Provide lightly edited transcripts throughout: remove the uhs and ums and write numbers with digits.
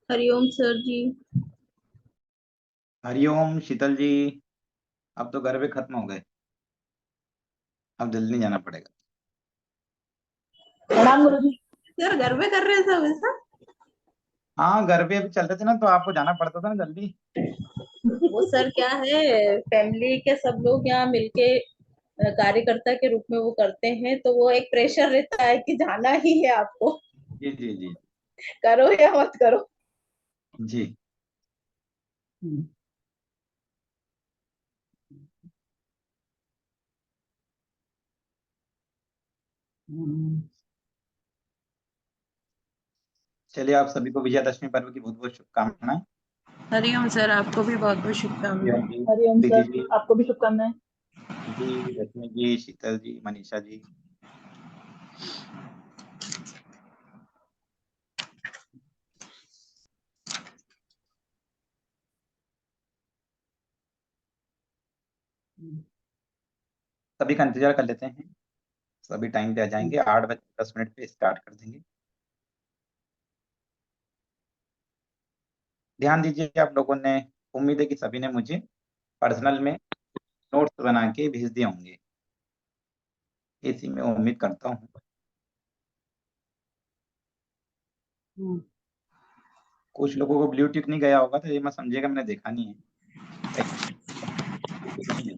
Hariom sir जी। हरिओम शीतल जी। अब तो घर पे खत्म हो गए। अब जल्दी नहीं जाना पड़ेगा। प्रणाम गुरु जी। सर घर में कर रहे हैं सब ऐसा? हाँ, घर पे अभी चल रहे थे ना, तो आपको जाना पड़ता था ना जल्दी। वो सर क्या है, फैमिली के सब लोग यहाँ मिलके कार्यकर्ता के रूप में वो करते हैं, तो वो एक प्रेशर रहता है कि जाना ही है आपको। जी जी जी। करो या मत करो। जी। हम्म, हम्म, चलिए, आप सभी को विजयादशमी पर्व की बहुत बहुत शुभकामनाएं। हरिओम सर, आपको भी बहुत बहुत जी शुभकामनाएं। जी। हरिओम प्रीति सर, जी। आपको भी शुभकामनाएं। जी। रश्मि जी, शीतल जी, मनीषा जी। हम्म, सभी का इंतजार कर लेते हैं। सभी टाइम पे आ हम्म, जाएंगे, 8 बज 10 मिनट पे स्टार्ट कर देंगे। ध्यान दीजिए, आप लोगों ने, उम्मीद है कि सभी ने मुझे पर्सनल में नोट्स बना के भेज दिए होंगे। इसी में उम्मीद करता हूँ। हम्म। कुछ लोगों को ब्लू टिक नहीं गया होगा, तो ये मैं समझेगा मैंने देखा नहीं है। नहीं है।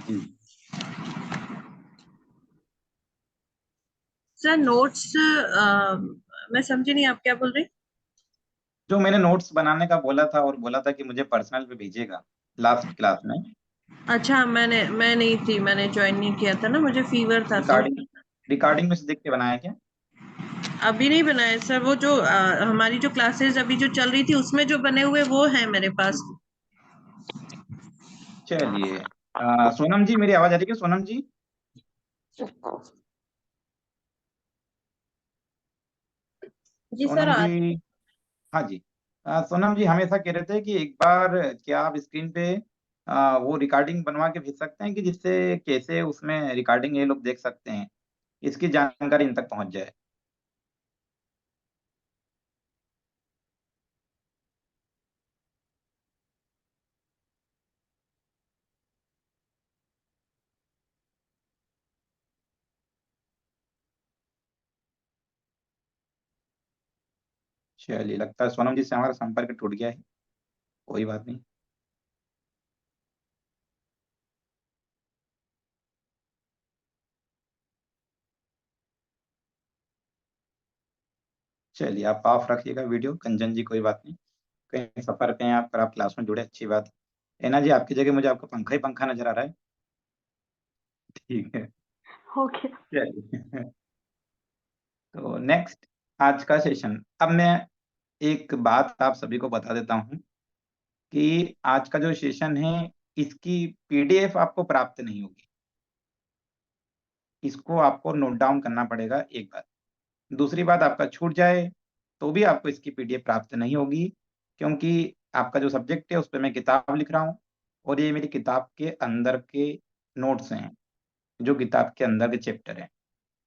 जी। सर नोट्स, मैं समझी नहीं, आप क्या बोल रहे? जो मैंने नोट्स बनाने का बोला था और बोला था कि मुझे पर्सनल पे भेजिएगा लास्ट क्लास में। अच्छा, मैं नहीं थी, मैंने ज्वाइन नहीं किया था ना, मुझे फीवर था तो। रिकॉर्डिंग रिकॉर्डिंग में से देख के बनाया क्या? अभी नहीं बनाया सर, वो जो हमारी जो क्लासेस अभी जो चल रही थी उसमें जो बने हुए वो है मेरे पास। चलिए। सोनम जी, मेरी आवाज आ रही है क्या, सोनम जी? जी सर सोनम जी। हाँ जी। सोनम जी हमेशा कह रहे थे कि एक बार क्या आप स्क्रीन पे वो रिकॉर्डिंग बनवा के भेज सकते हैं कि जिससे कैसे उसमें रिकॉर्डिंग ये लोग देख सकते हैं, इसकी जानकारी इन तक पहुंच जाए। चलिए, लगता है सोनम जी से हमारा संपर्क टूट गया है। कोई बात नहीं। चलिए, आप ऑफ रखिएगा वीडियो, कंचन जी, कोई बात नहीं। कहीं सफर पे हैं आप, पर आप क्लास में जुड़े, अच्छी बात है ना जी। आपकी जगह मुझे आपका पंखा ही पंखा नजर आ रहा है। ठीक है। ओके। चलिए। तो नेक्स्ट, आज का सेशन, अब मैं एक बात आप सभी को बता देता हूँ कि आज का जो सेशन है, इसकी पीडीएफ आपको प्राप्त नहीं होगी। इसको आपको नोट डाउन करना पड़ेगा एक बार। दूसरी बात, आपका छूट जाए तो भी आपको इसकी पीडीएफ प्राप्त नहीं होगी, क्योंकि आपका जो सब्जेक्ट है उस पर मैं किताब लिख रहा हूँ, और ये मेरी किताब के अंदर के नोट्स हैं, जो किताब के अंदर के चैप्टर हैं।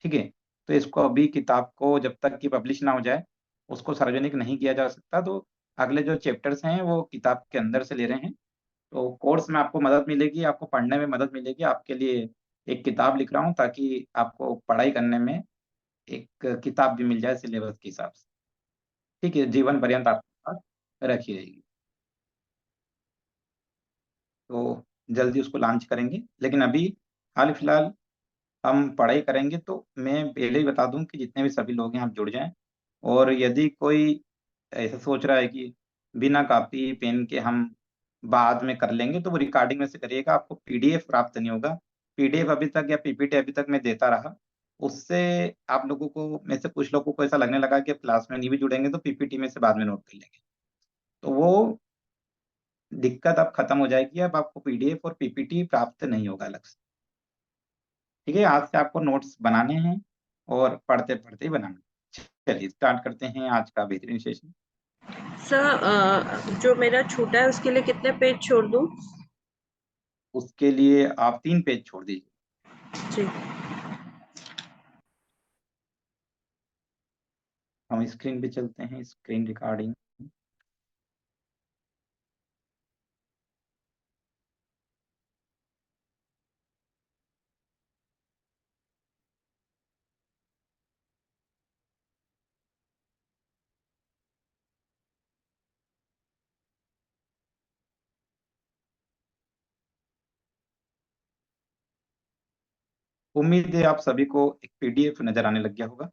ठीक है। तो इसको अभी, किताब को जब तक कि पब्लिश ना हो जाए, उसको सार्वजनिक नहीं किया जा सकता। तो अगले जो चैप्टर्स हैं वो किताब के अंदर से ले रहे हैं। तो कोर्स में आपको मदद मिलेगी, आपको पढ़ने में मदद मिलेगी। आपके लिए एक किताब लिख रहा हूँ ताकि आपको पढ़ाई करने में एक किताब भी मिल जाए सिलेबस के हिसाब से। ठीक है, जीवन पर्यंत आपके पास रखी रहेगी। तो जल्दी उसको लॉन्च करेंगे, लेकिन अभी हाल फिलहाल हम पढ़ाई करेंगे। तो मैं पहले ही बता दूं कि जितने भी सभी लोग हैं आप जुड़ जाएं। और यदि कोई ऐसा सोच रहा है कि बिना कॉपी पेन के हम बाद में कर लेंगे, तो वो रिकॉर्डिंग में से करिएगा, आपको पीडीएफ प्राप्त नहीं होगा। पीडीएफ अभी तक या पीपीटी अभी तक मैं देता रहा, उससे आप लोगों को में से कुछ लोगों को ऐसा लगने लगा कि अब क्लास में नहीं भी जुड़ेंगे तो पीपीटी में से बाद में नोट कर लेंगे। तो वो दिक्कत अब खत्म हो जाएगी। अब आपको पीडीएफ और पीपीटी प्राप्त नहीं होगा अलग से। ठीक है, आज से आपको नोट्स बनाने हैं और पढ़ते पढ़ते ही बनाना है। चलिए स्टार्ट करते हैं आज का बेहतरीन सेशन। सर जो मेरा छूटा है उसके लिए कितने पेज छोड़ दूं? उसके लिए आप 3 पेज छोड़ दीजिए। जी। हम स्क्रीन पे चलते हैं, स्क्रीन रिकॉर्डिंग। उम्मीद है आप सभी को एक पीडीएफ नजर आने लग गया होगा।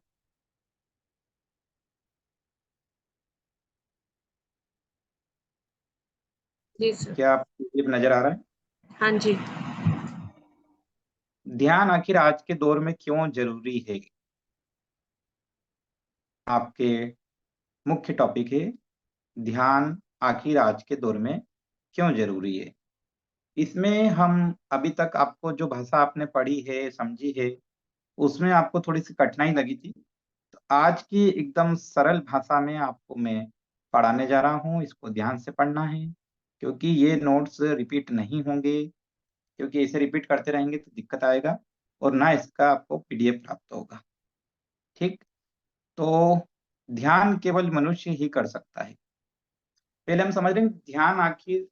जी सर। क्या आपको पीडीएफ नजर आ रहा है? हाँ जी। ध्यान आखिर आज के दौर में क्यों जरूरी है? आपके मुख्य टॉपिक है ध्यान आखिर आज के दौर में क्यों जरूरी है। इसमें हम अभी तक आपको जो भाषा आपने पढ़ी है, समझी है, उसमें आपको थोड़ी सी कठिनाई लगी थी। तो आज की एकदम सरल भाषा में आपको मैं पढ़ाने जा रहा हूँ। इसको ध्यान से पढ़ना है क्योंकि ये नोट्स रिपीट नहीं होंगे, क्योंकि इसे रिपीट करते रहेंगे तो दिक्कत आएगा और ना इसका आपको पीडीएफ प्राप्त होगा। ठीक, तो ध्यान केवल मनुष्य ही कर सकता है। पहले हम समझ रहे हैं ध्यान आखिर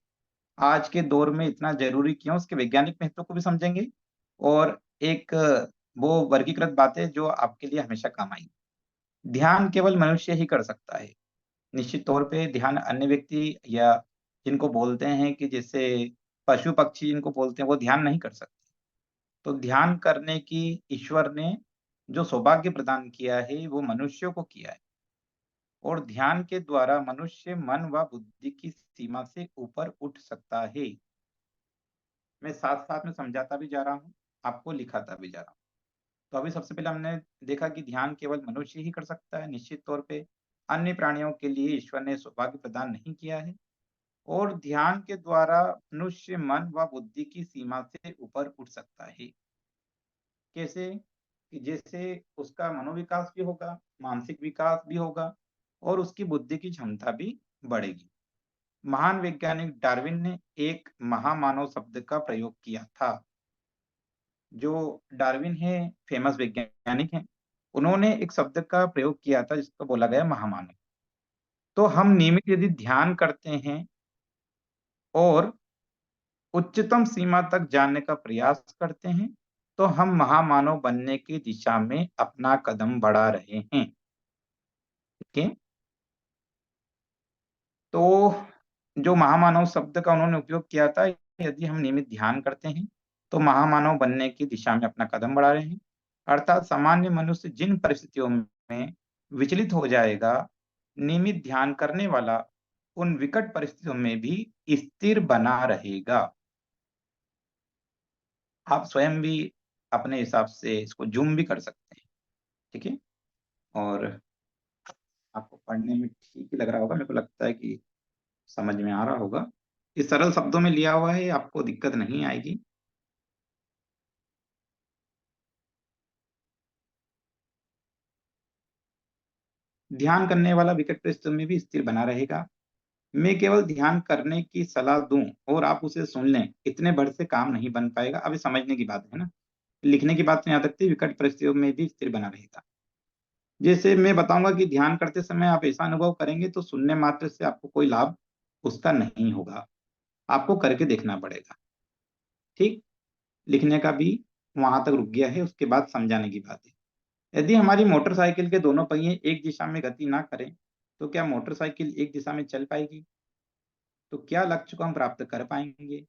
आज के दौर में इतना जरूरी क्यों, उसके वैज्ञानिक महत्व को भी समझेंगे और एक वो वर्गीकृत बातें जो आपके लिए हमेशा काम आएगी। ध्यान केवल मनुष्य ही कर सकता है। निश्चित तौर पे ध्यान अन्य व्यक्ति या जिनको बोलते हैं कि जैसे पशु पक्षी जिनको बोलते हैं वो ध्यान नहीं कर सकते। तो ध्यान करने की ईश्वर ने जो सौभाग्य प्रदान किया है वो मनुष्यों को किया है और ध्यान के द्वारा मनुष्य मन व बुद्धि की सीमा से ऊपर उठ सकता है। मैं साथ साथ में समझाता भी जा रहा हूँ, आपको लिखाता भी जा रहा हूँ। तो अभी सबसे पहले हमने देखा कि ध्यान केवल मनुष्य ही कर सकता है। निश्चित तौर पे अन्य प्राणियों के लिए ईश्वर ने सौभाग्य प्रदान नहीं किया है और ध्यान के द्वारा मनुष्य मन व बुद्धि की सीमा से ऊपर उठ सकता है। कैसे? कि जैसे उसका मनोविकास भी होगा, मानसिक विकास भी होगा और उसकी बुद्धि की क्षमता भी बढ़ेगी। महान वैज्ञानिक डार्विन ने एक महामानव शब्द का प्रयोग किया था। जो डार्विन है, फेमस वैज्ञानिक हैं, उन्होंने एक शब्द का प्रयोग किया था जिसको बोला गया महामानव। तो हम नियमित यदि ध्यान करते हैं और उच्चतम सीमा तक जानने का प्रयास करते हैं तो हम महामानव बनने की दिशा में अपना कदम बढ़ा रहे हैं। ठीक है, तो जो महामानव शब्द का उन्होंने उपयोग किया था, यदि हम नियमित ध्यान करते हैं तो महामानव बनने की दिशा में अपना कदम बढ़ा रहे हैं। अर्थात सामान्य मनुष्य जिन परिस्थितियों में विचलित हो जाएगा, नियमित ध्यान करने वाला उन विकट परिस्थितियों में भी स्थिर बना रहेगा। आप स्वयं भी अपने हिसाब से इसको जूम भी कर सकते हैं। ठीक है, और आपको पढ़ने में ठीक ही लग रहा होगा, मेरे को लगता है कि समझ में आ रहा होगा। इस सरल शब्दों में लिया हुआ है, आपको दिक्कत नहीं आएगी। ध्यान करने वाला विकट परिस्थितियों में भी स्थिर बना रहेगा। मैं केवल ध्यान करने की सलाह दूं और आप उसे सुन लें, इतने भर से काम नहीं बन पाएगा। अभी समझने की बात है ना, लिखने की बात नहीं आ सकती। विकट परिस्थितियों में भी स्थिर बना रहेगा। जैसे मैं बताऊंगा कि ध्यान करते समय आप ऐसा अनुभव करेंगे तो सुनने मात्र से आपको कोई लाभ उसका नहीं होगा, आपको करके देखना पड़ेगा। ठीक, लिखने का भी वहां तक रुक गया है, उसके बाद समझाने की बात है। यदि हमारी मोटरसाइकिल के दोनों पहिए एक दिशा में गति ना करें तो क्या मोटरसाइकिल एक दिशा में चल पाएगी? तो क्या लक्ष्य को हम प्राप्त कर पाएंगे?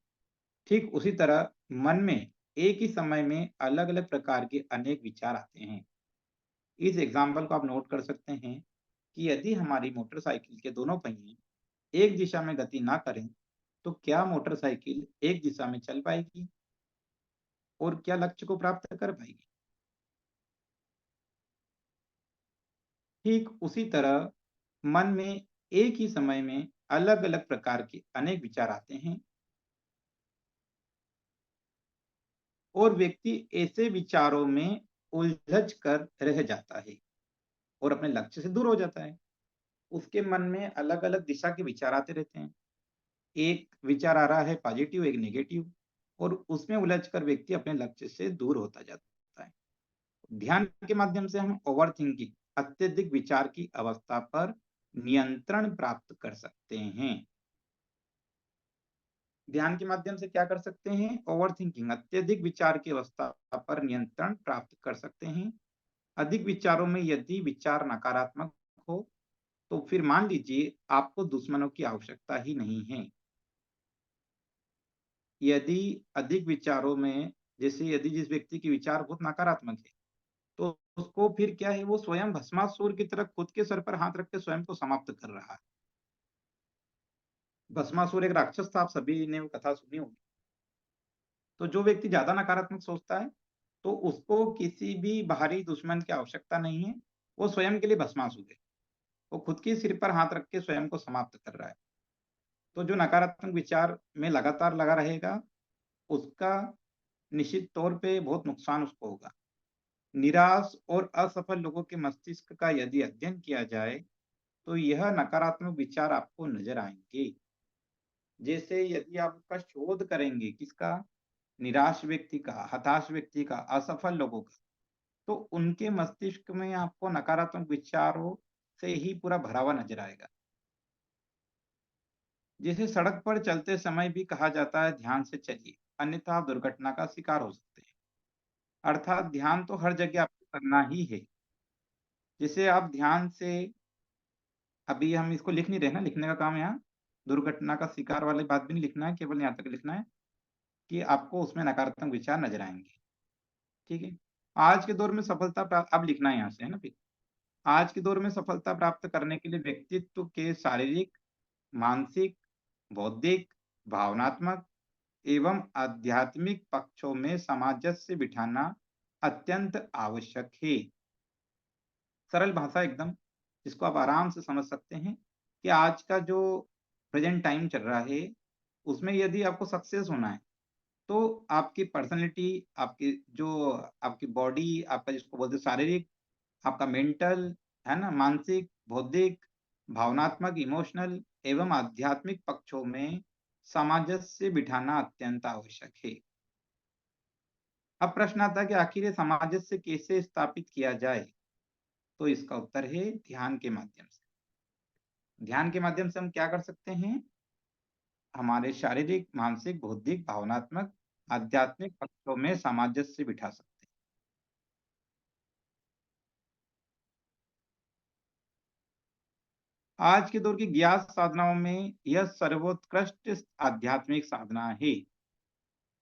ठीक उसी तरह मन में एक ही समय में अलग अलग प्रकार के अनेक विचार आते हैं। इस एग्जाम्पल को आप नोट कर सकते हैं कि यदि हमारी मोटरसाइकिल के दोनों पहिए एक दिशा में गति ना करें तो क्या मोटरसाइकिल एक दिशा में चल पाएगी और क्या लक्ष्य को प्राप्त कर पाएगी? ठीक उसी तरह मन में एक ही समय में अलग अलग प्रकार के अनेक विचार आते हैं और व्यक्ति ऐसे विचारों में उलझ कर रह जाता है और अपने लक्ष्य से दूर हो जाता है। उसके मन में अलग अलग दिशा के विचार आते रहते हैं। एक विचार आ रहा है पॉजिटिव, एक नेगेटिव, और उसमें उलझकर व्यक्ति अपने लक्ष्य से दूर होता जाता है। ध्यान के माध्यम से हम ओवर थिंकिंग अत्यधिक विचार की अवस्था पर नियंत्रण प्राप्त कर सकते हैं। ध्यान के माध्यम से क्या कर सकते हैं? ओवर थिंकिंग, अत्यधिक विचार की अवस्था पर नियंत्रण प्राप्त कर सकते हैं। अधिक विचारों में यदि विचार नकारात्मक हो तो फिर मान लीजिए आपको दुश्मनों की आवश्यकता ही नहीं है। यदि अधिक विचारों में, जैसे यदि जिस व्यक्ति के विचार बहुत नकारात्मक है, तो उसको फिर क्या है, वो स्वयं भस्मासुर की तरह खुद के सर पर हाथ रख के स्वयं को समाप्त कर रहा है। भस्मासुर एक राक्षस था, आप सभी ने वो कथा सुनी होगी। तो जो व्यक्ति ज्यादा नकारात्मक सोचता है, तो उसको किसी भी बाहरी दुश्मन की आवश्यकता नहीं है, वो स्वयं के लिए भस्मासुर है। वो खुद के सिर पर हाथ रख के स्वयं को समाप्त कर रहा है। तो जो नकारात्मक विचार में लगातार लगा रहेगा, उसका निश्चित तौर पे बहुत नुकसान उसको होगा। निराश और असफल लोगों के मस्तिष्क का यदि अध्ययन किया जाए, तो यह नकारात्मक विचार आपको नजर आएंगे। जैसे यदि आप उसका शोध करेंगे, किसका? निराश व्यक्ति का, हताश व्यक्ति का, असफल लोगों का, तो उनके मस्तिष्क में आपको नकारात्मक विचारों से ही पूरा भरा हुआ नजर आएगा। जैसे सड़क पर चलते समय भी कहा जाता है ध्यान से चलिए, अन्यथा आप दुर्घटना का शिकार हो सकते हैं। अर्थात ध्यान तो हर जगह आपको करना ही है। जैसे आप ध्यान से, अभी हम इसको लिख नहीं रहे ना, लिखने का काम यहाँ दुर्घटना का शिकार वाली बात भी नहीं लिखना है, केवल यहाँ तक लिखना है कि आपको उसमें नकारात्मक विचार नजर आएंगे। ठीक है। आज के दौर में सफलता प्राप्त, अब लिखना है यहाँ से, है ना फिर। आज के दौर में सफलता प्राप्त करने के लिए व्यक्तित्व के शारीरिक, मानसिक, बौद्धिक, भावनात्मक एवं आध्यात्मिक पक्षों में सामंजस्य बिठाना अत्यंत आवश्यक है। सरल भाषा एकदम, जिसको आप आराम से समझ सकते हैं कि आज का जो प्रेजेंट टाइम चल रहा है, उसमें यदि आपको सक्सेस होना है, तो आपकी पर्सनैलिटी, आपकी जो आपकी बॉडी, आपका जिसको बोलते हैं शारीरिक, आपका मेंटल, है ना, मानसिक, बौद्धिक, भावनात्मक, इमोशनल एवं आध्यात्मिक पक्षों में सामंजस्य बिठाना अत्यंत आवश्यक है। अब प्रश्न आता है कि आखिर ये सामंजस्य कैसे स्थापित किया जाए? तो इसका उत्तर है ध्यान के माध्यम से। ध्यान के माध्यम से हम क्या कर सकते हैं? हमारे शारीरिक, मानसिक, बौद्धिक, भावनात्मक, आध्यात्मिक पक्षों में सामंजस्य बिठा सकते हैं। आज के दौर की ज्ञात साधनाओं में यह सर्वोत्कृष्ट आध्यात्मिक साधना है।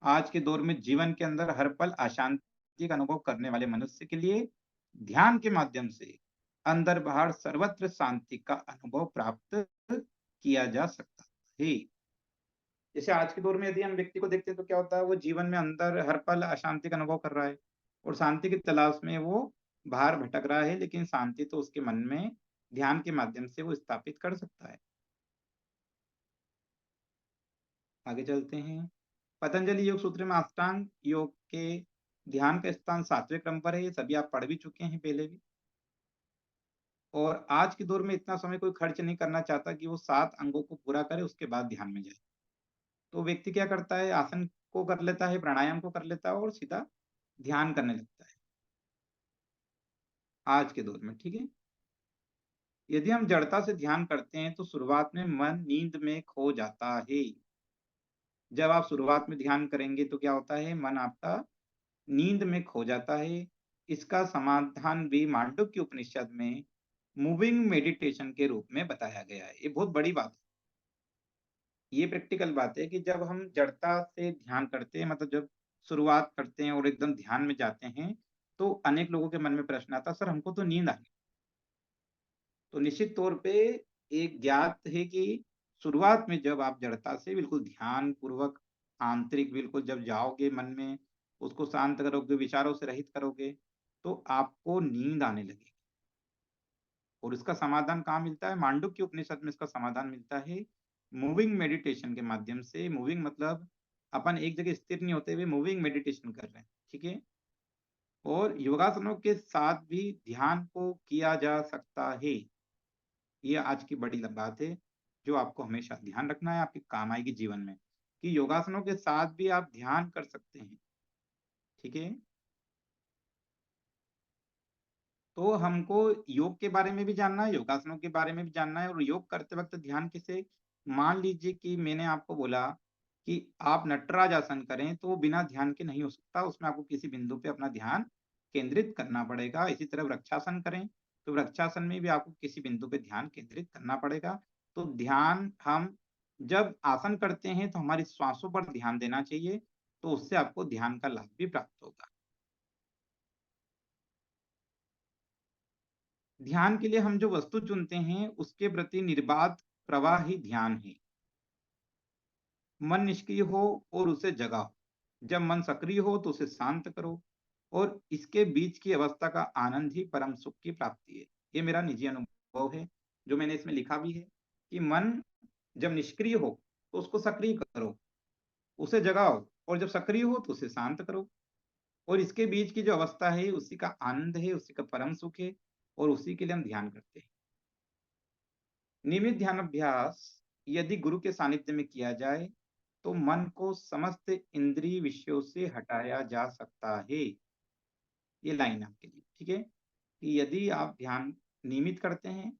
आज के दौर में जीवन के अंदर हर पल अशांति का अनुभव करने वाले मनुष्य के लिए ध्यान के माध्यम से अंदर बाहर सर्वत्र शांति का अनुभव प्राप्त किया जा सकता है। जैसे आज के दौर में यदि हम व्यक्ति को देखते हैं, तो क्या होता है, वो जीवन में अंदर हर पल अशांति का अनुभव कर रहा है और शांति की तलाश में वो बाहर भटक रहा है, लेकिन शांति तो उसके मन में ध्यान के माध्यम से वो स्थापित कर सकता है। आगे चलते हैं। पतंजलि योग सूत्र में अष्टांग योग के ध्यान का स्थान 7वें क्रम पर है। ये सभी आप पढ़ भी चुके हैं पहले भी। और आज के दौर में इतना समय कोई खर्च नहीं करना चाहता कि वो 7 अंगों को पूरा करे उसके बाद ध्यान में जाए। तो व्यक्ति क्या करता है, आसन को कर लेता है, प्राणायाम को कर लेता है और सीधा ध्यान करने लगता है आज के दौर में। ठीक है। यदि हम जड़ता से ध्यान करते हैं तो शुरुआत में मन नींद में खो जाता है। जब आप शुरुआत में ध्यान करेंगे तो क्या होता है, मन आपका नींद में खो जाता है। इसका समाधान भी मांडुक्य उपनिषद में मूविंग मेडिटेशन के रूप में बताया गया है। ये बहुत बड़ी बात है, ये प्रैक्टिकल बात है कि जब हम जड़ता से ध्यान करते हैं, मतलब जब शुरुआत करते हैं और एकदम ध्यान में जाते हैं, तो अनेक लोगों के मन में प्रश्न आता है, सर हमको तो नींद आ गई। तो निश्चित तौर पे एक ज्ञात है कि शुरुआत में जब आप जड़ता से बिल्कुल ध्यान पूर्वक आंतरिक बिल्कुल जब जाओगे, मन में उसको शांत करोगे, विचारों से रहित करोगे, तो आपको नींद आने लगेगी। और इसका समाधान कहाँ मिलता है? मांडुक्य उपनिषद में इसका समाधान मिलता है मूविंग मेडिटेशन के माध्यम से। मूविंग मतलब अपन एक जगह स्थिर नहीं होते हुए मूविंग मेडिटेशन कर रहे हैं। ठीक है। और योगासनों के साथ भी ध्यान को किया जा सकता है। ये आज की बड़ी बात है जो आपको हमेशा ध्यान रखना है, आपके काम आएगी जीवन में, कि योगासनों के साथ भी आप ध्यान कर सकते हैं। ठीक है। तो हमको योग के बारे में भी जानना है, योगासनों के बारे में भी जानना है। और योग करते वक्त ध्यान किसे, मान लीजिए कि मैंने आपको बोला कि आप नटराज आसन करें, तो बिना ध्यान के नहीं हो सकता, उसमें आपको किसी बिंदु पे अपना ध्यान केंद्रित करना पड़ेगा। इसी तरह वृक्षासन करें, तो वृक्षासन में भी आपको किसी बिंदु पे ध्यान केंद्रित करना पड़ेगा। तो ध्यान हम जब आसन करते हैं तो हमारी श्वासों पर ध्यान देना चाहिए, तो उससे आपको ध्यान का लाभ भी प्राप्त होगा। ध्यान के लिए हम जो वस्तु चुनते हैं उसके प्रति निर्बाध प्रवाह ही ध्यान है। मन निष्क्रिय हो और उसे जगाओ, जब मन सक्रिय हो तो उसे शांत करो, और इसके बीच की अवस्था का आनंद ही परम सुख की प्राप्ति है। ये मेरा निजी अनुभव है, जो मैंने इसमें लिखा भी है कि मन जब निष्क्रिय हो तो उसको सक्रिय करो, उसे जगाओ, और जब सक्रिय हो तो उसे शांत करो, और इसके बीच की जो अवस्था है उसी का आनंद है, उसी का परम सुख है, और उसी के लिए हम ध्यान करते हैं। नियमित ध्यान अभ्यास यदि गुरु के सानिध्य में किया जाए तो मन को समस्त इंद्रिय विषयों से हटाया जा सकता है। ये लाइन आपके लिए, ठीक है, कि यदि आप ध्यान नियमित करते हैं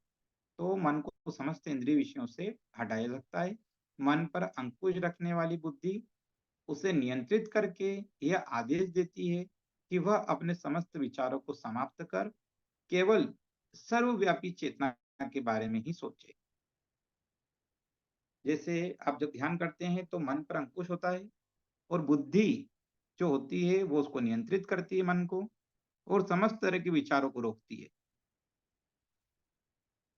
तो मन को समस्त इंद्रिय विषयों से हटाया जा सकता है। मन पर अंकुश रखने वाली बुद्धि उसे नियंत्रित करके यह आदेश देती है कि वह अपने समस्त विचारों को समाप्त कर केवल सर्वव्यापी चेतना के बारे में ही सोचे। जैसे आप जब ध्यान करते हैं तो मन पर अंकुश होता है, और बुद्धि जो होती है वो उसको नियंत्रित करती है मन को, और समस्त तरह के विचारों को रोकती है,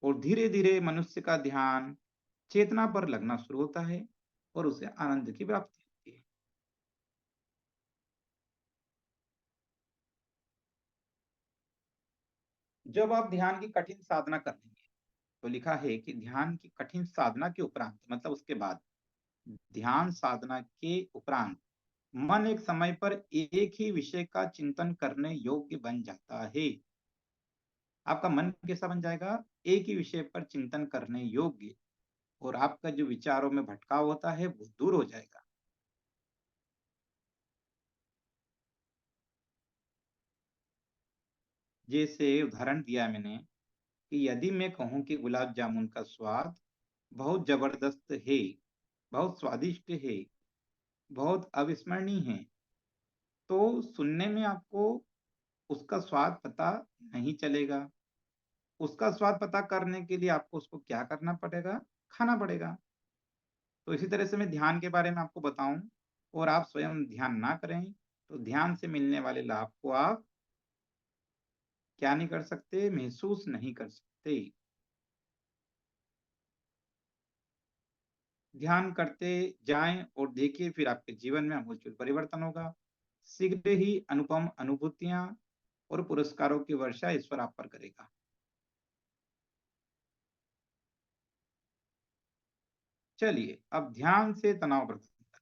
और धीरे धीरे मनुष्य का ध्यान चेतना पर लगना शुरू होता है और उसे आनंद की प्राप्ति होती है। जब आप ध्यान की कठिन साधना कर लेंगे, तो लिखा है कि ध्यान की कठिन साधना के उपरांत, मतलब उसके बाद, ध्यान साधना के उपरांत मन एक समय पर एक ही विषय का चिंतन करने योग्य बन जाता है। आपका मन कैसा बन जाएगा, एक ही विषय पर चिंतन करने योग्य, और आपका जो विचारों में भटकाव होता है वो दूर हो जाएगा। जैसे उदाहरण दिया मैंने कि यदि मैं कहूं कि गुलाब जामुन का स्वाद बहुत जबरदस्त है, बहुत स्वादिष्ट है, बहुत अविस्मरणीय है, तो सुनने में आपको उसका स्वाद पता नहीं चलेगा। उसका स्वाद पता करने के लिए आपको उसको क्या करना पड़ेगा, खाना पड़ेगा। तो इसी तरह से मैं ध्यान के बारे में आपको बताऊं और आप स्वयं ध्यान ना करें, तो ध्यान से मिलने वाले लाभ को आप क्या नहीं कर सकते, महसूस नहीं कर सकते। ध्यान करते जाएं और देखिए, फिर आपके जीवन में आमूल परिवर्तन होगा। शीघ्र ही अनुपम अनुभूतियां और पुरस्कारों की वर्षा ईश्वर आप पर करेगा। चलिए, अब ध्यान से तनाव प्रबंधन।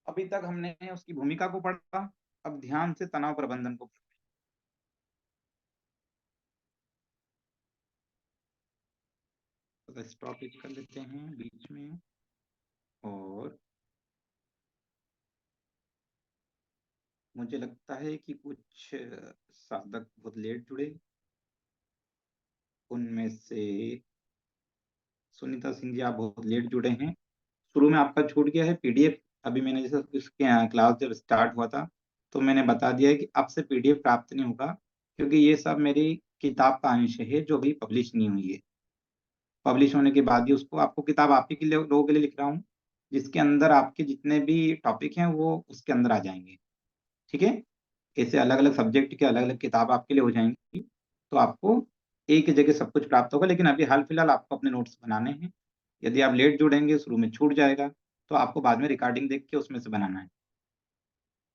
अभी तक हमने उसकी भूमिका को पढ़ा, अब ध्यान से तनाव प्रबंधन को पढ़ा। तो स्टॉप कर लेते हैं बीच में। और मुझे लगता है कि कुछ साधक बहुत लेट जुड़े, उनमें से सुनीता सिंह जी, आप बहुत लेट जुड़े हैं। शुरू में आपका छूट गया है पीडीएफ। अभी मैंने जैसे इसके क्लास जब स्टार्ट हुआ था तो मैंने बता दिया है कि अब से पीडीएफ प्राप्त नहीं होगा, क्योंकि ये सब मेरी किताब का अंश है जो अभी पब्लिश नहीं हुई है। पब्लिश होने के बाद ही उसको, आपको किताब आप ही के लिए, लोगों के लिए लिख रहा हूँ, जिसके अंदर आपके जितने भी टॉपिक हैं वो उसके अंदर आ जाएंगे, ठीक है। ऐसे अलग अलग सब्जेक्ट के अलग अलग किताब आपके लिए हो जाएंगी, तो आपको एक ही जगह सब कुछ प्राप्त होगा। लेकिन अभी हाल फिलहाल आपको अपने नोट्स बनाने हैं। यदि आप लेट जुड़ेंगे, शुरू में छूट जाएगा, तो आपको बाद में रिकॉर्डिंग देख के उसमें से बनाना है।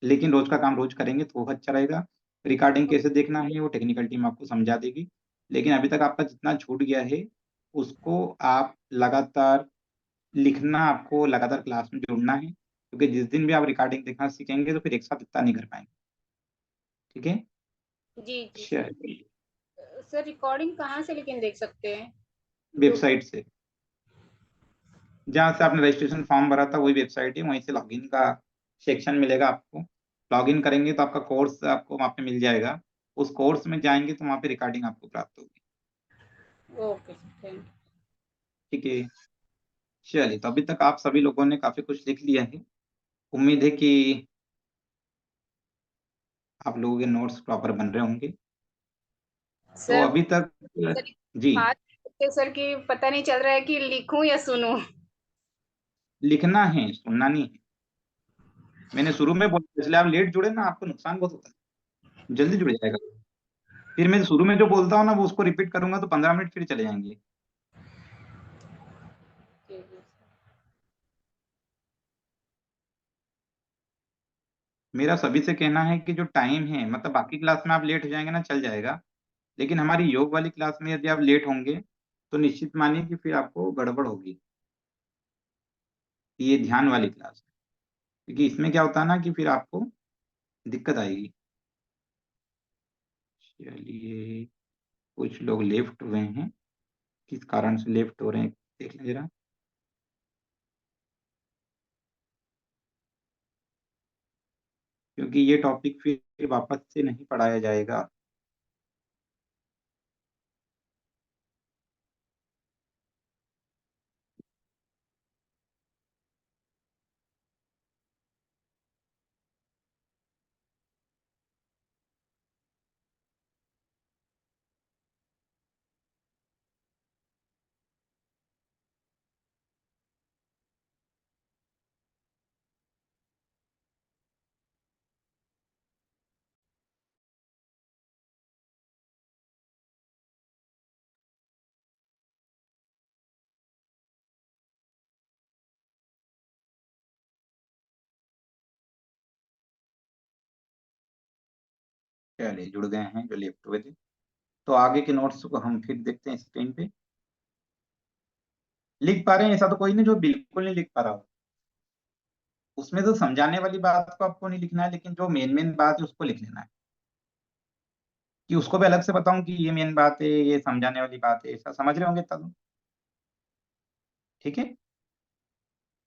लेकिन रोज का काम रोज करेंगे तो वो अच्छा रहेगा। रिकॉर्डिंग कैसे देखना है वो टेक्निकल टीम आपको समझा देगी। लेकिन अभी तक आपका जितना छूट गया है उसको आप लगातार लिखना, आपको लगातार क्लास में जुड़ना है, क्योंकि जिस दिन भी आप रिकॉर्डिंग देखना सीखेंगे तो फिर एक साथ इतना नहीं कर पाएंगे, ठीक है। जी जी सर। चलिए, सर रिकॉर्डिंग कहाँ से लेकिन देख सकते हैं? जो वेबसाइट से, जहाँ से आपने रजिस्ट्रेशन फॉर्म भरा था वही वेबसाइट है, वहीं से लॉगिन का सेक्शन मिलेगा आपको। लॉगिन करेंगे तो आपका कोर्स आपको वहाँ पे मिल जाएगा। उस कोर्स में जाएंगे तो वहाँ पे रिकॉर्डिंग आपको प्राप्त होगी। ओके, थैंक ठीक है, चलिए, तो अभी तक आप सभी लोगों ने काफी कुछ लिख लिया है। उम्मीद है कि आप लोगों के नोट्स प्रॉपर बन रहे होंगे। तो सर अभी तक सर जी, हाथ से सर की पता नहीं चल रहा है कि लिखूं या सुनूं। लिखना है, सुनना नहीं है। मैंने शुरू में बोला, इसलिए आप लेट जुड़े ना, आपको नुकसान बहुत होता है, जल्दी जुड़ जाएगा। फिर मैं शुरू में जो बोलता हूँ ना, वो उसको रिपीट करूंगा तो 15 मिनट फिर चले जाएंगे। यू। मेरा सभी से कहना है कि जो टाइम है, मतलब बाकी क्लास में आप लेट हो जाएंगे ना, चल जाएगा, लेकिन हमारी योग वाली क्लास में यदि आप लेट होंगे तो निश्चित मानिए कि फिर आपको गड़बड़ होगी। ये ध्यान वाली क्लास है, क्योंकि इसमें क्या होता है ना कि फिर आपको दिक्कत आएगी। चलिए, कुछ लोग लेफ्ट हुए हैं, किस कारण से लेफ्ट हो रहे हैं देख लें जरा। क्योंकि ये टॉपिक फिर वापस से नहीं पढ़ाया जाएगा। चलिए, जुड़ गए हैं जो लेफ्ट हुए थे। तो आगे के नोट्स को हम फिर देखते हैं स्क्रीन पे। लिख पा रहे हैं? ऐसा तो कोई नहीं जो बिल्कुल नहीं लिख पा रहा हो। उसमें तो समझाने वाली बात को आपको नहीं लिखना है, लेकिन जो मेन मेन बात है उसको लिख लेना है। कि उसको भी अलग से बताऊं कि ये मेन बात है, ये समझाने वाली बात है, ऐसा समझ रहे होंगे तब। ठीक है,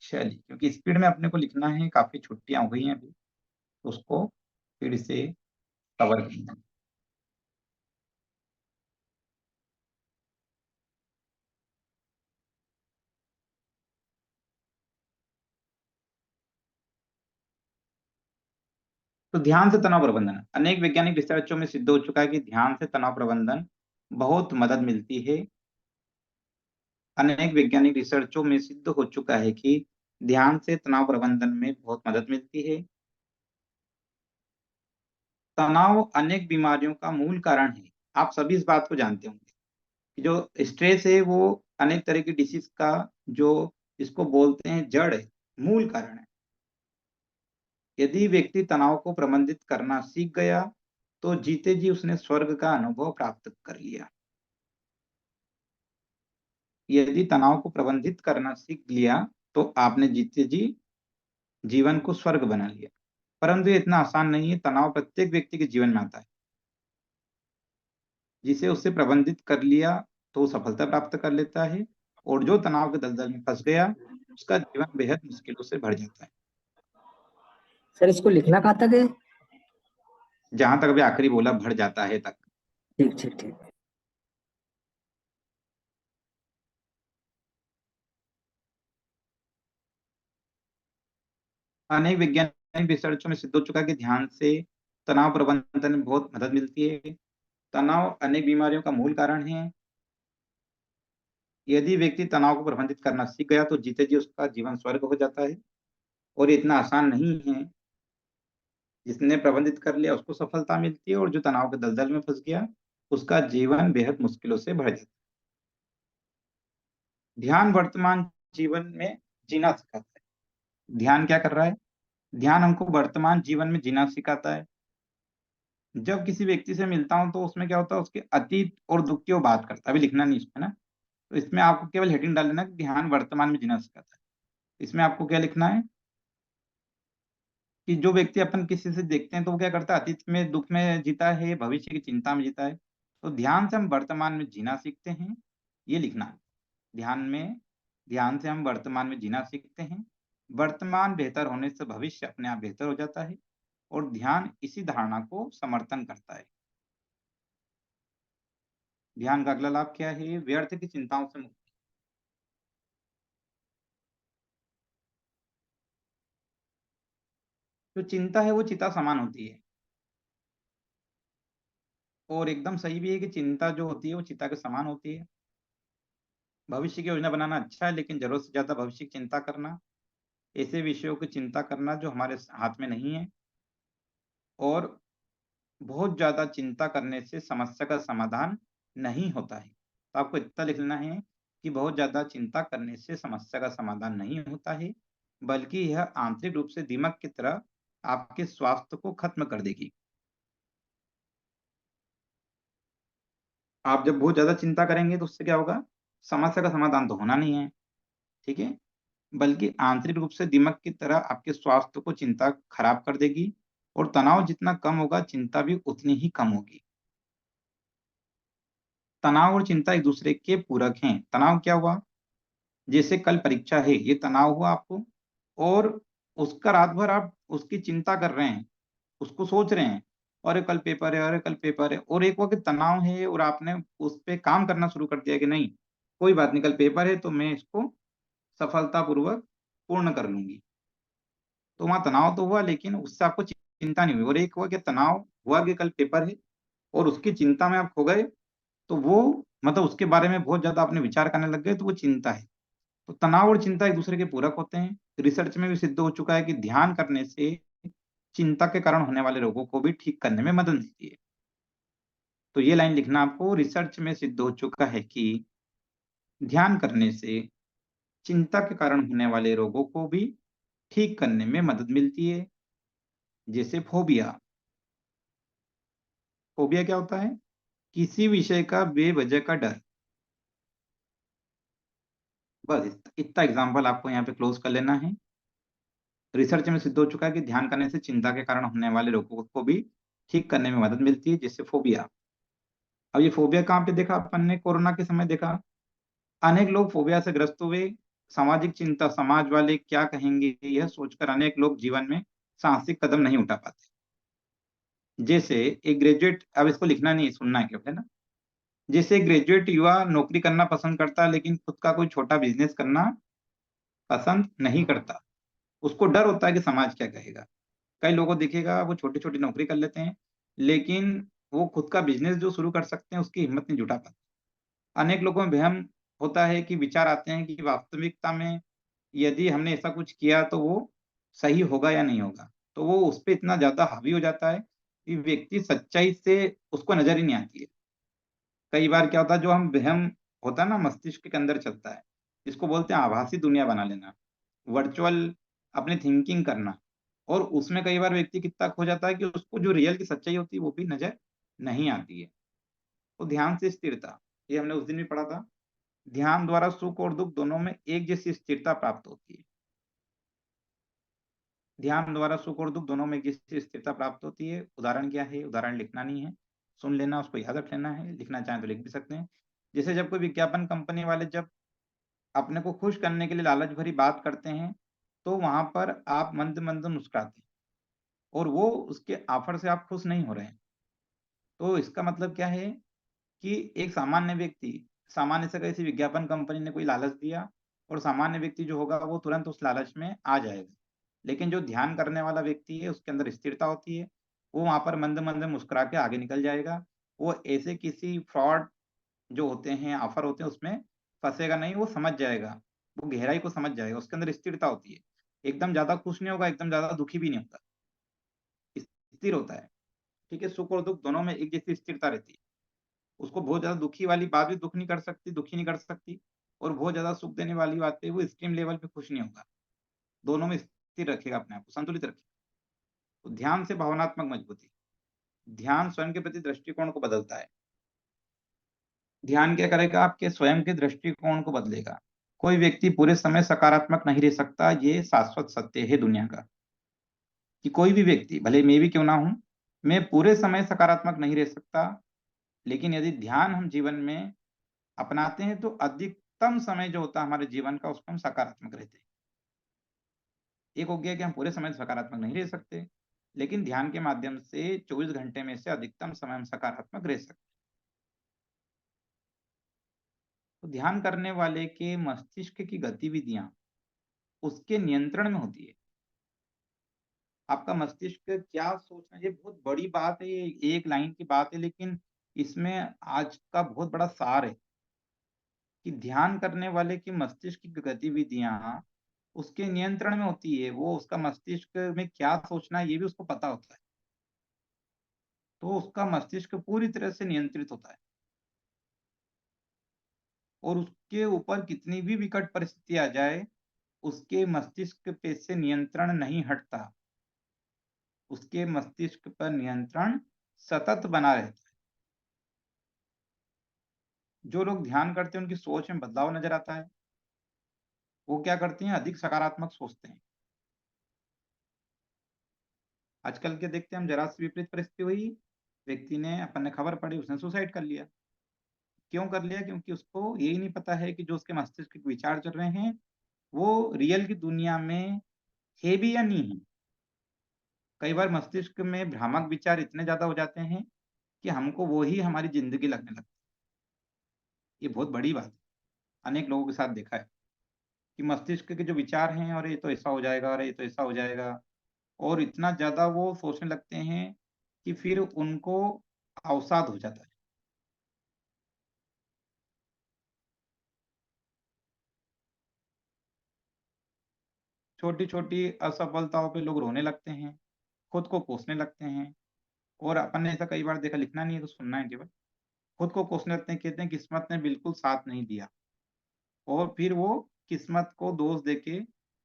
चलिए, क्योंकि स्पीड में अपने को लिखना है, काफी छुट्टियां हो गई हैं अभी, तो उसको फिर से कवर करना है। तो ध्यान से तनाव प्रबंधन, अनेक वैज्ञानिक रिसर्चों में सिद्ध हो चुका है कि ध्यान से तनाव प्रबंधन बहुत मदद मिलती है। अनेक वैज्ञानिक रिसर्चों में सिद्ध हो चुका है कि ध्यान से तनाव प्रबंधन में बहुत मदद मिलती है। तनाव अनेक बीमारियों का मूल कारण है। आप सभी इस बात को जानते होंगे कि जो स्ट्रेस है वो अनेक तरह की डिसीज का, जो इसको बोलते हैं, जड़ है, मूल कारण है। यदि व्यक्ति तनाव को प्रबंधित करना सीख गया तो जीते जी उसने स्वर्ग का अनुभव प्राप्त कर लिया। यदि तनाव को प्रबंधित करना सीख लिया तो आपने जीते जी जीवन को स्वर्ग बना लिया। परंतु ये इतना आसान नहीं है। तनाव प्रत्येक व्यक्ति के जीवन में आता है। जिसे उससे प्रबंधित कर लिया तो वो सफलता प्राप्त कर लेता है, और जो तनाव के दलदल में फंस गया उसका जीवन बेहद मुश्किलों से भर जाता है। सर इसको लिखना कहाँ तक है? जहां तक अभी आखिरी बोला, भर जाता है तक। ठीक ठीक ठीक। अनेक वैज्ञानिक रिसर्चों में सिद्ध हो चुका है कि ध्यान से तनाव प्रबंधन में बहुत मदद मिलती है। तनाव अनेक बीमारियों का मूल कारण है। यदि व्यक्ति तनाव को प्रबंधित करना सीख गया तो जीते जी उसका जीवन स्वर्ग हो जाता है, और ये इतना आसान नहीं है। जिसने प्रबंधित कर लिया उसको सफलता मिलती है, और जो तनाव के दलदल में फंस गया उसका जीवन बेहद मुश्किलों से भर जाता है। ध्यान वर्तमान जीवन में जीना सिखाता है। ध्यान क्या कर रहा है? ध्यान हमको वर्तमान जीवन में जीना सिखाता है। जब किसी व्यक्ति से मिलता हूं तो उसमें क्या होता है, उसके अतीत और दुख की वो बात करता है। अभी लिखना नहीं इसमें ना, तो इसमें आपको केवल हेडिंग डाल देना कि ध्यान वर्तमान में जीना सिखाता है। इसमें आपको क्या लिखना है कि जो व्यक्ति अपन किसी से देखते हैं तो वो क्या करता है, अतीत में दुख में जीता है, भविष्य की चिंता में जीता है। तो ध्यान से हम वर्तमान में जीना सीखते हैं, ये लिखना है। ध्यान से हम वर्तमान में जीना सीखते हैं। वर्तमान बेहतर होने से भविष्य अपने आप बेहतर हो जाता है, और ध्यान इसी धारणा को समर्थन करता है। ध्यान का अगला लाभ क्या है? व्यर्थ की चिंताओं से मुक्ति। जो चिंता है वो चिता समान होती है, और एकदम सही भी है कि चिंता जो होती है वो चिता के समान होती है। भविष्य की योजना बनाना अच्छा है, लेकिन जरूरत से ज्यादा भविष्य की चिंता करना, ऐसे विषयों की चिंता करना जो हमारे हाथ में नहीं है, और बहुत ज्यादा चिंता करने से समस्या का समाधान नहीं होता है। तो आपको इतना लिख लेना है कि बहुत ज्यादा चिंता करने से समस्या का समाधान नहीं होता है, बल्कि यह आंतरिक रूप से दिमाग की तरह आपके स्वास्थ्य को खत्म कर देगी। आप जब बहुत ज्यादा चिंता करेंगे तो उससे क्या होगा? समस्या का समाधान तो होना नहीं है, ठीक है, बल्कि आंतरिक रूप से दिमाग की तरह आपके स्वास्थ्य को चिंता खराब कर देगी, और तनाव जितना कम होगा चिंता भी उतनी ही कम होगी। तनाव और चिंता एक दूसरे के पूरक हैं। तनाव क्या हुआ? जैसे कल परीक्षा है, ये तनाव हुआ आपको, और उसका रात भर आप उसकी चिंता कर रहे हैं, उसको सोच रहे हैं, अरे कल पेपर है, अरे कल पेपर है, और एक वक्त तनाव है और आपने उस पे काम करना शुरू कर दिया कि नहीं, कोई बात नहीं, कल पेपर है तो मैं इसको सफलतापूर्वक पूर्ण कर लूंगी। तो वहां तनाव तो हुआ, लेकिन उससे आपको चिंता नहीं हुई। और एक हुआ कि तनाव हुआ कि कल पेपर है, और उसकी चिंता में आप खो गए, तो वो मतलब उसके बारे में बहुत ज्यादा आपने विचार करने लग गए, तो वो चिंता है। तो तनाव और चिंता एक दूसरे के पूरक होते हैं। रिसर्च में भी सिद्ध हो चुका है कि ध्यान करने से चिंता के कारण होने वाले रोगों को भी ठीक करने में मदद मिलती है। तो ये लाइन लिखना आपको, रिसर्च में सिद्ध हो चुका है कि ध्यान करने से चिंता के कारण होने वाले रोगों को भी ठीक करने में मदद मिलती है। जैसे फोबिया। फोबिया क्या होता है? किसी विषय का बेवजह का डर। बस इतना एग्जाम्पल आपको यहाँ पे क्लोज कर लेना है। रिसर्च में सिद्ध हो चुका है कि ध्यान करने से चिंता के कारण होने वाले रोगों को भी ठीक करने में मदद मिलती है, जैसे फोबिया। अब ये फोबिया कहाँ पे देखा अपन ने? कोरोना के समय देखा। अनेक लोग फोबिया से ग्रस्त हुए। सामाजिक चिंता, समाज वाले क्या कहेंगे, यह सोचकर अनेक लोग जीवन में साहसिक कदम नहीं उठा पाते। जैसे एक ग्रेजुएट, अब इसको लिखना नहीं, सुनना है केवल, है ना। जैसे एक ग्रेजुएट युवा नौकरी करना पसंद करता है, लेकिन खुद का कोई छोटा बिजनेस करना पसंद नहीं करता। उसको डर होता है कि समाज क्या कहेगा। कई लोगों को दिखेगा वो छोटी छोटी नौकरी कर लेते हैं, लेकिन वो खुद का बिजनेस जो शुरू कर सकते हैं उसकी हिम्मत नहीं जुटा पाते। अनेक लोगों में वहम होता है कि विचार आते हैं कि वास्तविकता में यदि हमने ऐसा कुछ किया तो वो सही होगा या नहीं होगा। तो वो उस पर इतना ज्यादा हावी हो जाता है कि व्यक्ति सच्चाई से उसको नजर ही नहीं आती है। कई बार क्या होता है, जो हम वहम होता है ना मस्तिष्क के अंदर चलता है, जिसको बोलते हैं आभासी दुनिया बना लेना, वर्चुअल अपनी थिंकिंग करना, और उसमें कई बार व्यक्ति कितना खो जाता है कि उसको जो रियल की सच्चाई होती है वो भी नजर नहीं आती है। तो ध्यान से स्थिरता, ये हमने उस दिन भी पढ़ा था। ध्यान द्वारा सुख और दुख दोनों में एक जैसी स्थिरता प्राप्त होती है। ध्यान द्वारा सुख और दुख दोनों में एक जैसी स्थिरता प्राप्त होती है। उदाहरण क्या है? उदाहरण लिखना नहीं है, सुन लेना, उसको याद रख लेना है, लिखना चाहें तो लिख भी सकते हैं। जैसे जब कोई विज्ञापन कंपनी वाले जब अपने को खुश करने के लिए लालच भरी बात करते हैं, तो वहां पर आप मंद मंद मुस्कुराते हैं, और वो उसके ऑफर से आप खुश नहीं हो रहे हैं। तो इसका मतलब क्या है कि एक सामान्य व्यक्ति, सामान्य से किसी विज्ञापन कंपनी ने कोई लालच दिया, और सामान्य व्यक्ति जो होगा वो तुरंत उस लालच में आ जाएगा। लेकिन जो ध्यान करने वाला व्यक्ति है उसके अंदर स्थिरता होती है, वो वहां पर मंद मंद मुस्कुरा के आगे निकल जाएगा। वो ऐसे किसी फ्रॉड जो होते हैं, ऑफर होते हैं, उसमें फंसेगा नहीं, वो समझ जाएगा, वो गहराई को समझ जाएगा, उसके अंदर स्थिरता होती है। एकदम ज्यादा खुश नहीं होगा, एकदम ज्यादा दुखी भी नहीं होता, स्थिर होता है। ठीक है, सुख और दुख दोनों में एक जैसी स्थिरता रहती है। उसको बहुत ज्यादा दुखी वाली बात भी दुख नहीं कर सकती, दुखी नहीं कर सकती, और बहुत ज्यादा सुख देने वाली बात पे वो एक्सट्रीम लेवल पे खुश नहीं होगा। दोनों में स्थिर रखेगा, अपने आप को संतुलित रखेगा। तो ध्यान से भावनात्मक मजबूती। ध्यान स्वयं के प्रति दृष्टिकोण को बदलता है। ध्यान क्या करेगा? आपके स्वयं के दृष्टिकोण को बदलेगा। कोई व्यक्ति पूरे समय सकारात्मक नहीं रह सकता, ये शाश्वत सत्य है दुनिया का, कि कोई भी व्यक्ति, भले मैं भी क्यों ना हूं, मैं पूरे समय सकारात्मक नहीं रह सकता। लेकिन यदि ध्यान हम जीवन में अपनाते हैं तो अधिकतम समय जो होता है हमारे जीवन का, उसमें हम सकारात्मक रहते हैं। एक हो गया कि हम पूरे समय सकारात्मक नहीं रह सकते, लेकिन ध्यान के माध्यम से 24 घंटे में से अधिकतम समय हम सकारात्मक रह सकते हैं। तो ध्यान करने वाले के मस्तिष्क की गतिविधियां उसके नियंत्रण में होती है। आपका मस्तिष्क क्या सोचना, ये बहुत बड़ी बात है, ये एक लाइन की बात है, लेकिन इसमें आज का बहुत बड़ा सार है कि ध्यान करने वाले की मस्तिष्क की गतिविधियां उसके नियंत्रण में होती है। वो उसका मस्तिष्क में क्या सोचना है ये भी उसको पता होता है, तो उसका मस्तिष्क पूरी तरह से नियंत्रित होता है और उसके ऊपर कितनी भी विकट परिस्थिति आ जाए उसके मस्तिष्क पे से नियंत्रण नहीं हटता। उसके मस्तिष्क पर नियंत्रण सतत बना रहता है। जो लोग ध्यान करते हैं उनकी सोच में बदलाव नजर आता है। वो क्या करते हैं, अधिक सकारात्मक सोचते हैं। आजकल के देखते हैं हम, जरा सी विपरीत परिस्थिति हुई, व्यक्ति ने, अपन ने खबर पड़ी, उसने सुसाइड कर लिया। क्यों कर लिया? क्योंकि उसको यही नहीं पता है कि जो उसके मस्तिष्क के विचार चल रहे हैं वो रियल की दुनिया में है भी या नहीं है। कई बार मस्तिष्क में भ्रामक विचार इतने ज्यादा हो जाते हैं कि हमको वो ही हमारी जिंदगी लगने लगती है। ये बहुत बड़ी बात है, अनेक लोगों के साथ देखा है कि मस्तिष्क के जो विचार हैं, और ये तो ऐसा हो जाएगा, और ये तो ऐसा हो जाएगा, और इतना ज्यादा वो सोचने लगते हैं कि फिर उनको अवसाद हो जाता है। छोटी छोटी असफलताओं पे लोग रोने लगते हैं, खुद को कोसने लगते हैं। और अपन ने ऐसा कई बार देखा, लिखना नहीं है तो सुनना है केवल। खुद को कोसने लगते हैं, कहते हैं किस्मत ने बिल्कुल साथ नहीं दिया, और फिर वो किस्मत को दोष देके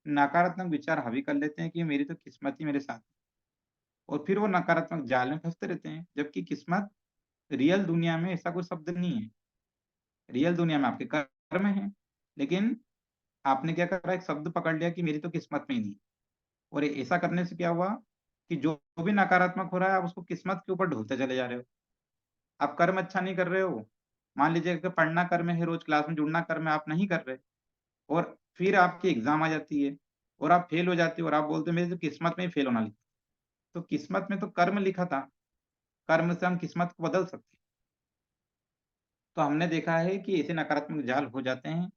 नकारात्मक विचार हावी कर लेते हैं कि मेरी तो किस्मत ही मेरे साथ है। और फिर वो नकारात्मक जाल में फंसते रहते हैं, जबकि किस्मत रियल दुनिया में ऐसा कोई शब्द नहीं है। रियल दुनिया में आपके कर्म है, लेकिन आपने क्या करा, एक शब्द पकड़ लिया कि मेरी तो किस्मत में ही नहीं। और ऐसा करने से क्या हुआ कि जो भी नकारात्मक हो रहा है आप उसको किस्मत के ऊपर ढोलते चले जा रहे हो। आप कर्म अच्छा नहीं कर रहे हो, मान लीजिए कि पढ़ना कर्म है, रोज क्लास में जुड़ना कर्म है, आप नहीं कर रहे, और फिर आपकी एग्जाम आ जाती है और आप फेल हो जाते हो, और आप बोलते हो मेरी तो किस्मत में ही फेल होना लिखा। तो किस्मत में तो कर्म लिखा था, कर्म से हम किस्मत को बदल सकते हैं। तो हमने देखा है कि ऐसे नकारात्मक जाल हो जाते हैं।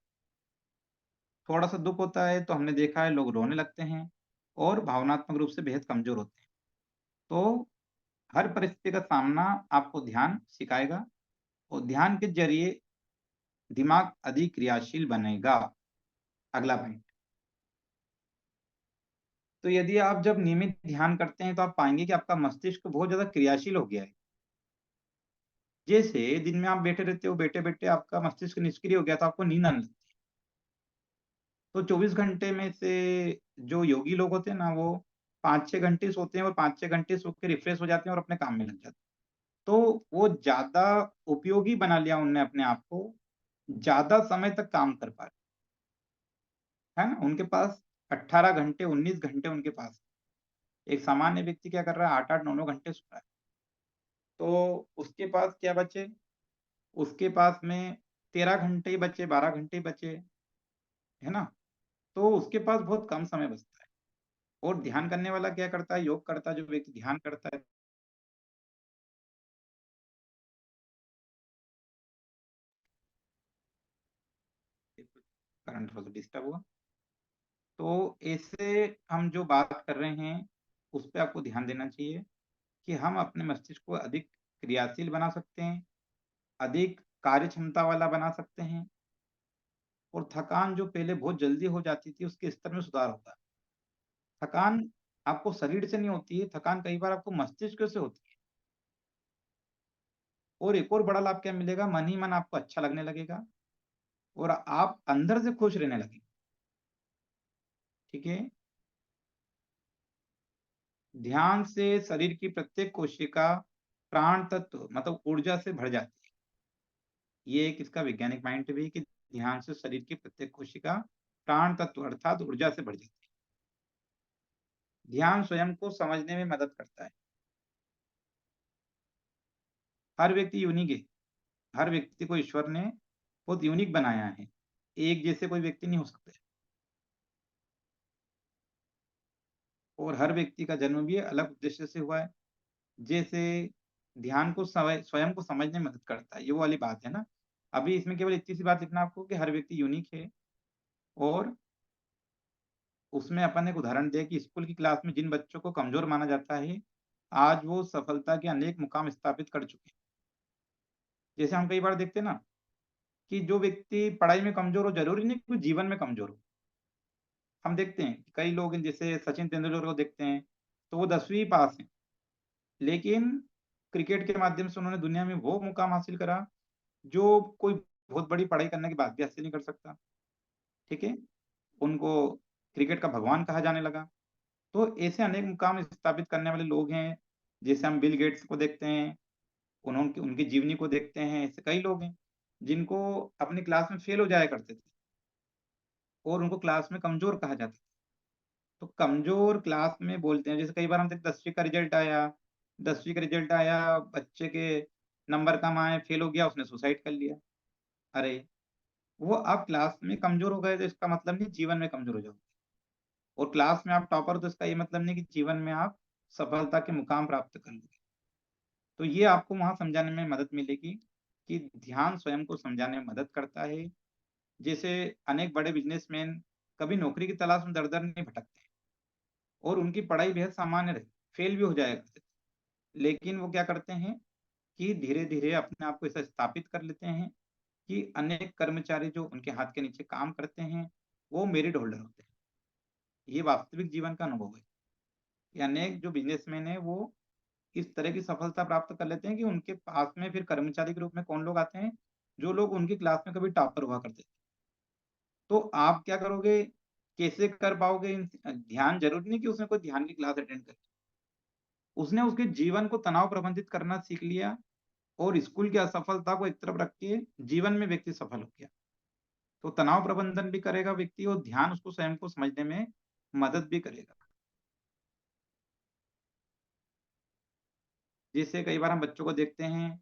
थोड़ा सा दुख होता है तो हमने देखा है लोग रोने लगते हैं और भावनात्मक रूप से बेहद कमजोर होते हैं। तो हर परिस्थिति का सामना आपको ध्यान सिखाएगा, और ध्यान के जरिए दिमाग अधिक क्रियाशील बनेगा। अगला पॉइंट, तो यदि आप जब नियमित ध्यान करते हैं तो आप पाएंगे कि आपका मस्तिष्क बहुत ज्यादा क्रियाशील हो गया है। जैसे दिन में आप बैठे रहते हो, बैठे बैठे आपका मस्तिष्क निष्क्रिय हो गया तो आपको नींद आने लगती है। तो 24 घंटे में से जो योगी लोग होते हैं ना, वो 5-6 घंटे सोते हैं और 5-6 घंटे सो के रिफ्रेश हो जाते हैं और अपने काम में लग जाते हैं। तो वो ज्यादा उपयोगी बना लिया उनने अपने आप को, ज्यादा समय तक काम कर पा रहे, है ना। उनके पास 18 घंटे, 19 घंटे उनके पास। एक सामान्य व्यक्ति क्या कर रहा है, 8-8, 9-9 घंटे सो रहा है। तो उसके पास क्या बचे, उसके पास में 13 घंटे ही बचे, 12 घंटे ही बचे, है ना। तो उसके पास बहुत कम समय बचता है। और ध्यान करने वाला क्या करता है, योग करता है जो व्यक्ति ध्यान करता है, करंट थोड़ा सा डिस्टर्ब हुआ। तो ऐसे हम जो बात कर रहे हैं उस पर आपको ध्यान देना चाहिए कि हम अपने मस्तिष्क को अधिक क्रियाशील बना सकते हैं, अधिक कार्य क्षमता वाला बना सकते हैं, और थकान जो पहले बहुत जल्दी हो जाती थी उसके स्तर में सुधार होता है। थकान आपको शरीर से नहीं होती है, थकान कई बार आपको मस्तिष्क से होती है। और एक और बड़ा लाभ क्या मिलेगा, मन ही मन आपको अच्छा लगने लगेगा और आप अंदर से खुश रहने लगेंगे। ठीक है। ध्यान से शरीर की प्रत्येक कोशिका प्राण तत्व मतलब ऊर्जा से भर जाती है। ये एक इसका वैज्ञानिक माइंड भी है कि ध्यान से शरीर की प्रत्येक कोशिका प्राण तत्व अर्थात ऊर्जा से भर जाती है। ध्यान स्वयं को समझने में मदद करता है। हर व्यक्ति यूनिक है, हर व्यक्ति को ईश्वर ने बहुत यूनिक बनाया है, एक जैसे कोई व्यक्ति नहीं हो सकते। और हर व्यक्ति का जन्म भी अलग उद्देश्य से हुआ है। जैसे ध्यान को स्वयं को समझने में मदद करता है, ये वो वाली बात है ना। अभी इसमें केवल इतनी सी बात लिखना आपको कि हर व्यक्ति यूनिक है, और उसमें अपन एक उदाहरण दिया कि स्कूल की क्लास में जिन बच्चों को कमजोर माना जाता है, आज वो सफलता के अनेक मुकाम स्थापित कर चुके हैं। जैसे हम कई बार देखते हैं ना कि जो व्यक्ति पढ़ाई में कमजोर हो, जरूरी नहीं कि वो जीवन में कमजोर हो। हम देखते हैं कि कई लोग हैं, जैसे सचिन तेंदुलकर को देखते हैं, तो वो 10वीं पास हैं, लेकिन क्रिकेट के माध्यम से उन्होंने दुनिया में वो मुकाम हासिल करा जो कोई बहुत बड़ी पढ़ाई करने के बाद भी हासिल नहीं कर सकता। ठीक है, उनको क्रिकेट का भगवान कहा जाने लगा। तो ऐसे अनेक मुकाम स्थापित करने वाले लोग हैं। जैसे हम बिल गेट्स को देखते हैं, उन्होंने उनकी जीवनी को देखते हैं। ऐसे कई लोग हैं जिनको अपनी क्लास में फेल हो जाया करते थे और उनको क्लास में कमजोर कहा जाता था। तो कमजोर क्लास में बोलते हैं, जैसे कई बार हम देखते 10वीं का रिजल्ट आया, 10वीं का रिजल्ट आया, बच्चे के नंबर कम आए, फेल हो गया, उसने सुसाइड कर लिया। अरे, वो आप क्लास में कमजोर हो गए तो इसका मतलब नहीं जीवन में कमजोर हो जाओ। और क्लास में आप टॉपर, तो इसका ये मतलब नहीं कि जीवन में आप सफलता के मुकाम प्राप्त कर लोगे। तो ये आपको वहां समझाने में मदद मिलेगी कि ध्यान स्वयं को समझाने में मदद करता है। जैसे अनेक बड़े बिजनेसमैन कभी नौकरी की तलाश में दर दर नहीं भटकते और उनकी पढ़ाई बेहद सामान्य रही, फेल भी हो जाया करते थे, लेकिन वो क्या करते हैं कि धीरे धीरे अपने आप को ऐसा स्थापित कर लेते हैं कि अनेक कर्मचारी जो उनके हाथ के नीचे काम करते हैं वो मेरिट होल्डर होते हैं। ये वास्तविक जीवन का अनुभव है कि अनेक जो बिजनेसमैन है वो इस तरह की सफलता प्राप्त कर लेते हैं कि उनके पास में फिर कर्मचारी के रूप में कौन लोग आते हैं, जो लोग उनकी क्लास में कभी टॉपर हुआ करते थे। तो आप क्या करोगे, कैसे कर पाओगे ध्यान जरूरी नहीं कि उसने कोई ध्यान की क्लास अटेंड करी, उसने उसके जीवन को तनाव प्रबंधित करना सीख लिया और स्कूल की असफलता को एक तरफ रख के जीवन में व्यक्ति सफल हो गया। तो तनाव प्रबंधन भी करेगा व्यक्ति और ध्यान उसको स्वयं को समझने में मदद भी करेगा। जैसे कई बार हम बच्चों को देखते हैं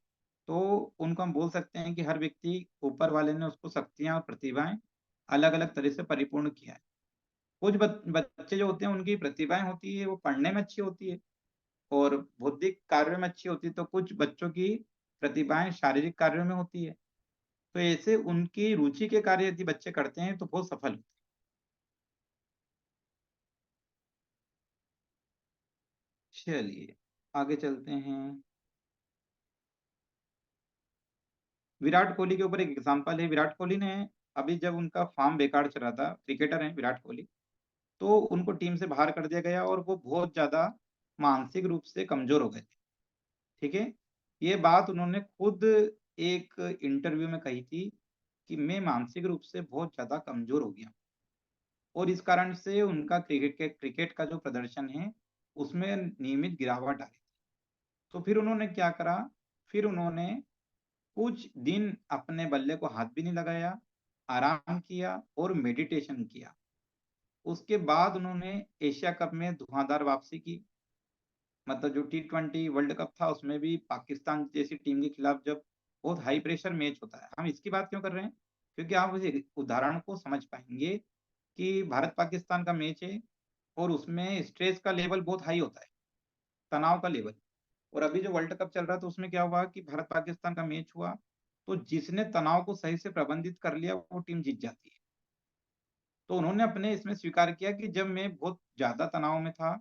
तो उनको हम बोल सकते हैं कि हर व्यक्ति, ऊपर वाले ने उसको शक्तियां और प्रतिभाएं अलग अलग तरह से परिपूर्ण किया है। कुछ बच्चे जो होते हैं उनकी प्रतिभाएं होती है, वो पढ़ने में अच्छी होती है और बौद्धिक कार्यों में अच्छी होती है, तो कुछ बच्चों की प्रतिभाएं शारीरिक कार्यों में होती है। तो ऐसे उनकी रुचि के कार्य यदि बच्चे करते हैं तो बहुत सफल होते हैं। चलिए आगे चलते हैं। विराट कोहली के ऊपर एक एग्जांपल है। विराट कोहली ने अभी जब उनका फॉर्म बेकार चल रहा था, क्रिकेटर हैं विराट कोहली, तो उनको टीम से बाहर कर दिया गया और वो बहुत ज्यादा मानसिक रूप से कमजोर हो गए थे। ठीक है, ये बात उन्होंने खुद एक इंटरव्यू में कही थी कि मैं मानसिक रूप से बहुत ज्यादा कमजोर हो गया और इस कारण से उनका क्रिकेट का जो प्रदर्शन है उसमें नियमित गिरावट आ रही। तो फिर उन्होंने क्या करा, फिर उन्होंने कुछ दिन अपने बल्ले को हाथ भी नहीं लगाया, आराम किया और मेडिटेशन किया। उसके बाद उन्होंने एशिया कप में धुआंधार वापसी की। मतलब जो T20 वर्ल्ड कप था उसमें भी पाकिस्तान जैसी टीम के खिलाफ जब बहुत हाई प्रेशर मैच होता है, हम इसकी बात क्यों कर रहे हैं, क्योंकि आप उस उदाहरण को समझ पाएंगे कि भारत पाकिस्तान का मैच है और उसमें स्ट्रेस का लेवल बहुत हाई होता है, तनाव का लेवल। और अभी जो वर्ल्ड कप चल रहा था उसमें क्या हुआ कि भारत पाकिस्तान का मैच हुआ, तो जिसने तनाव को सही से प्रबंधित कर लिया वो टीम जीत जाती है। तो उन्होंने अपने इसमें स्वीकार किया कि जब मैं बहुत ज्यादा तनाव में था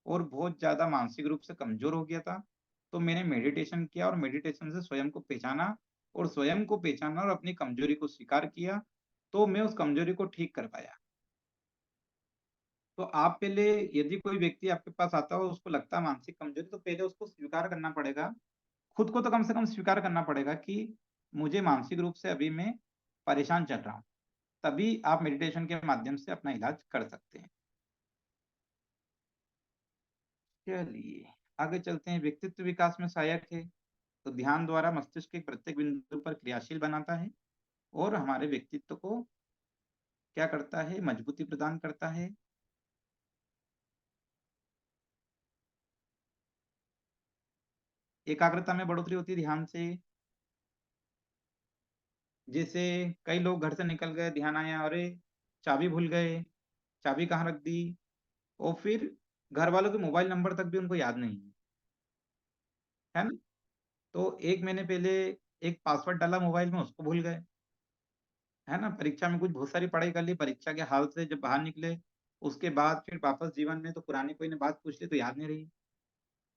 और बहुत ज्यादा मानसिक रूप से कमजोर हो गया था, तो मैंने मेडिटेशन किया और मेडिटेशन से स्वयं को पहचाना और स्वयं को पहचाना और अपनी कमजोरी को स्वीकार किया, तो मैं उस कमजोरी को ठीक कर पाया। तो आप पहले, यदि कोई व्यक्ति आपके पास आता हो उसको लगता है मानसिक कमजोरी, तो पहले उसको स्वीकार करना पड़ेगा, खुद को तो कम से कम स्वीकार करना पड़ेगा कि मुझे मानसिक रूप से अभी मैं परेशान चल रहा हूँ। तभी आप मेडिटेशन के माध्यम से अपना इलाज कर सकते हैं। चलिए आगे चलते हैं। व्यक्तित्व विकास में सहायक है। तो ध्यान द्वारा मस्तिष्क के प्रत्येक बिंदु पर क्रियाशील बनाता है और हमारे व्यक्तित्व को क्या करता है, मजबूती प्रदान करता है। एकाग्रता में बढ़ोतरी होती है ध्यान से। जैसे कई लोग घर से निकल गए, ध्यान आया, अरे चाबी भूल गए, चाबी कहाँ रख दी, और फिर घर वालों के मोबाइल नंबर तक भी उनको याद नहीं है, है ना। तो एक महीने पहले एक पासवर्ड डाला मोबाइल में, उसको भूल गए, है ना। परीक्षा में कुछ बहुत सारी पढ़ाई कर ली, परीक्षा के हाल से जब बाहर निकले उसके बाद फिर वापस जीवन में तो पुरानी कोई ने बात पूछ ली तो याद नहीं रही,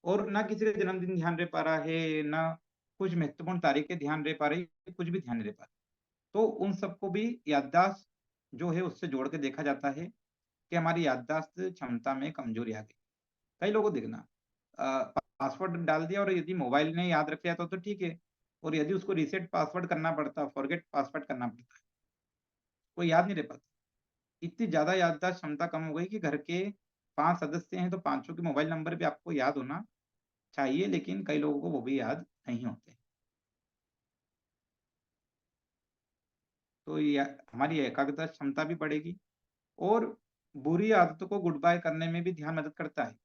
और ना किसी का जन्मदिन ध्यान रह पा रहा है, ना कुछ महत्वपूर्ण तारीखें ध्यान रह पा रही, कुछ भी ध्यान नहीं रह पा रही। तो उन सबको भी याददाश्त जो है उससे जोड़ के देखा जाता है कि हमारी याददाश्त क्षमता में कमजोरी आ गई। कई लोगों को देखना, पासवर्ड डाल दिया और यदि मोबाइल ने याद रख लिया तो ठीक है, और यदि उसको रीसेट पासवर्ड करना पड़ता, फॉरगेट पासवर्ड करना पड़ता, वो याद नहीं रह पाता। इतनी ज्यादा याददाश्त क्षमता कम हो गई कि घर के 5 सदस्य हैं तो पांचों के मोबाइल नंबर भी आपको याद होना चाहिए, लेकिन कई लोगों को वो भी याद नहीं होते। तो ये हमारी एकाग्रता क्षमता भी बढ़ेगी, और बुरी आदतों को गुड बाय करने में भी ध्यान मदद करता है।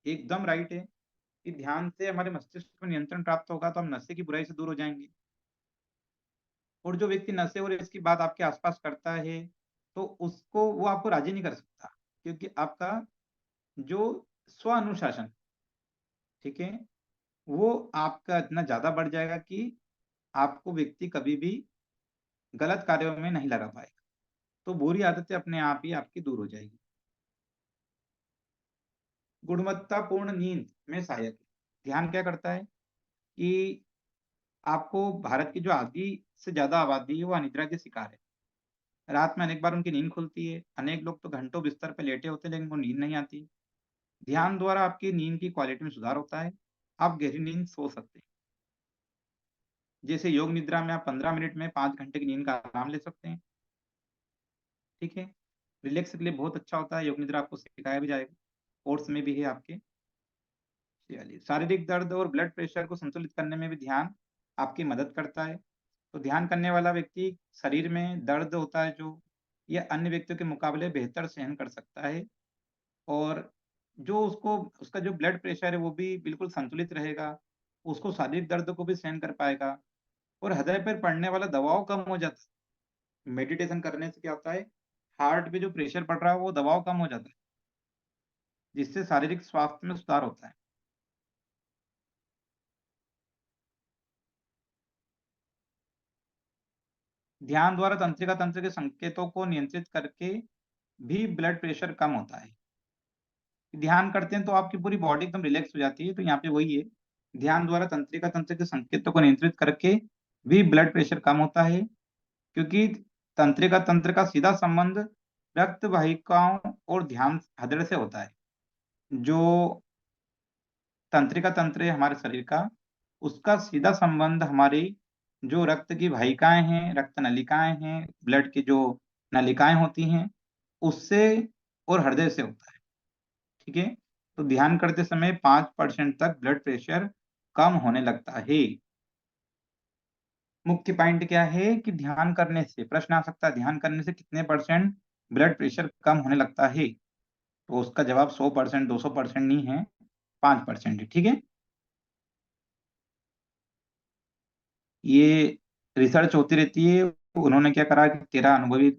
एकदम राइट है कि ध्यान से हमारे मस्तिष्क में नियंत्रण प्राप्त होगा तो हम नशे की बुराई से दूर हो जाएंगे। और जो व्यक्ति नशे और इसकी बात आपके आसपास करता है तो उसको वो आपको राजी नहीं कर सकता, क्योंकि आपका जो स्व अनुशासन, ठीक है, वो आपका इतना ज्यादा बढ़ जाएगा कि आपको व्यक्ति कभी भी गलत कार्यों में नहीं लगा पाएगा। तो बुरी आदतें अपने आप ही आपकी दूर हो जाएगी। गुणवत्तापूर्ण नींद में सहायक है। ध्यान क्या करता है कि आपको, भारत की जो आधी से ज्यादा आबादी है वो अनिद्रा के शिकार है। रात में अनेक बार उनकी नींद खुलती है, अनेक लोग तो घंटों बिस्तर पर लेटे होते हैं लेकिन उनको नींद नहीं आती। ध्यान द्वारा आपकी नींद की क्वालिटी में सुधार होता है, आप गहरी नींद सो सकते हैं। जैसे योग निद्रा में आप 15 मिनट में 5 घंटे की नींद का आराम ले सकते हैं, ठीक है। रिलैक्स के लिए बहुत अच्छा होता है योग निद्रा, आपको सिखाया भी जाएगा, कोर्स में भी है आपके। चलिए, शारीरिक दर्द और ब्लड प्रेशर को संतुलित करने में भी ध्यान आपकी मदद करता है। तो ध्यान करने वाला व्यक्ति शरीर में दर्द होता है जो, यह अन्य व्यक्तियों के मुकाबले बेहतर सहन कर सकता है, और जो उसको, उसका जो ब्लड प्रेशर है वो भी बिल्कुल संतुलित रहेगा, उसको शारीरिक दर्द को भी सहन कर पाएगा, और हृदय पर पड़ने वाला दबाव कम हो जाता है। मेडिटेशन करने से क्या होता है, हार्ट पे जो प्रेशर पड़ रहा है वो दबाव कम हो जाता है, जिससे शारीरिक स्वास्थ्य में सुधार होता है। ध्यान द्वारा तंत्रिका तंत्र के संकेतों को नियंत्रित करके भी ब्लड प्रेशर कम होता है। ध्यान करते हैं तो आपकी पूरी बॉडी एकदम रिलैक्स हो जाती है, तो यहाँ पे वही है, ध्यान द्वारा तंत्रिका तंत्र के संकेतों को नियंत्रित करके भी ब्लड प्रेशर कम होता है, क्योंकि तंत्रिका तंत्र का सीधा संबंध रक्त वाहिकाओं और ध्यान हृदय से होता है। जो तंत्रिका तंत्र है हमारे शरीर का, उसका सीधा संबंध हमारी जो रक्त की वाहिकाएं हैं, रक्त नलिकाएं हैं, ब्लड की जो नलिकाएं होती हैं उससे और हृदय से होता है, ठीक है। तो ध्यान करते समय 5% तक ब्लड प्रेशर कम होने लगता है। मुख्य पॉइंट क्या है कि ध्यान करने से, प्रश्न आ सकता है ध्यान करने से कितने परसेंट ब्लड प्रेशर कम होने लगता है, तो उसका जवाब 100%, 200% नहीं है, 5% है, ठीक है। ये रिसर्च होती रहती है। उन्होंने क्या करा कि 13 अनुभवी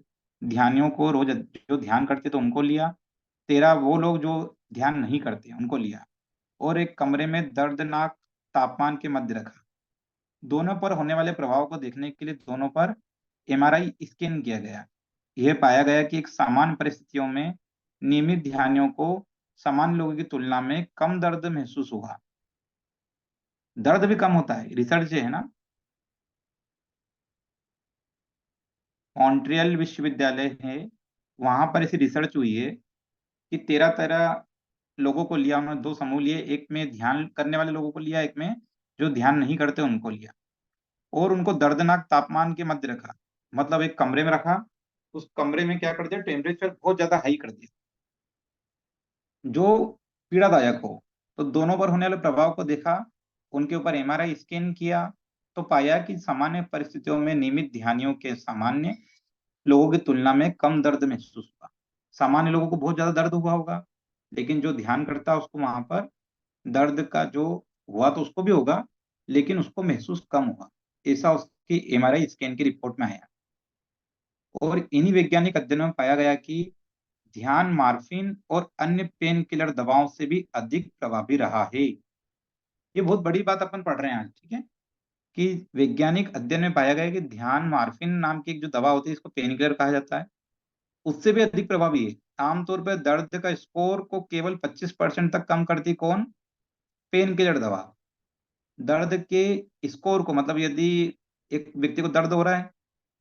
ध्यानियों को रोज जो ध्यान करते तो उनको लिया, 13 वो लोग जो ध्यान नहीं करते उनको लिया, और एक कमरे में दर्दनाक तापमान के मध्य रखा। दोनों पर होने वाले प्रभाव को देखने के लिए दोनों पर एमआरआई स्कैन किया गया। यह पाया गया कि एक सामान्य परिस्थितियों में नियमित ध्यानियों को सामान्य लोगों की तुलना में कम दर्द महसूस हुआ। दर्द भी कम होता है, रिसर्च है ना। मॉन्ट्रियल विश्वविद्यालय है, वहां पर ऐसी रिसर्च हुई है कि 13 लोगों को लिया, उन्होंने 2 समूह लिए, एक में ध्यान करने वाले लोगों को लिया, एक में जो ध्यान नहीं करते उनको लिया, और उनको दर्दनाक तापमान के मध्य रखा। मतलब एक कमरे में रखा, उस कमरे में क्या कर दिया, टेम्परेचर बहुत ज्यादा हाई कर दिया जो पीड़ादायक हो। तो दोनों पर होने वाले प्रभाव को देखा, उनके ऊपर एमआरआई स्कैन किया, तो पाया कि सामान्य परिस्थितियों में नियमित ध्यानियों के सामान्य लोगों की तुलना में कम दर्द महसूस हुआ। सामान्य लोगों को बहुत ज्यादा दर्द हुआ होगा, लेकिन जो ध्यान करता है उसको वहां पर दर्द का जो हुआ तो उसको भी होगा, लेकिन उसको महसूस कम हुआ। ऐसा उसकी एमआरआई स्कैन की रिपोर्ट में आया। और इन्हीं वैज्ञानिक अध्ययनों में पाया गया कि ध्यान मार्फिन और अन्य पेन किलर दवाओं से भी अधिक प्रभावी रहा है। ये बहुत बड़ी बात अपन पढ़ रहे हैं आज, ठीक है। कि वैज्ञानिक अध्ययन में पाया गया है कि ध्यान मॉर्फिन नाम की एक जो दवा होती है, इसको पेन किलर कहा जाता है, उससे भी अधिक प्रभावी है। आमतौर पर दर्द का स्कोर को केवल 25% तक कम करती कौन? पेन किलर दवा। दर्द के स्कोर को, मतलब यदि एक व्यक्ति को दर्द हो रहा है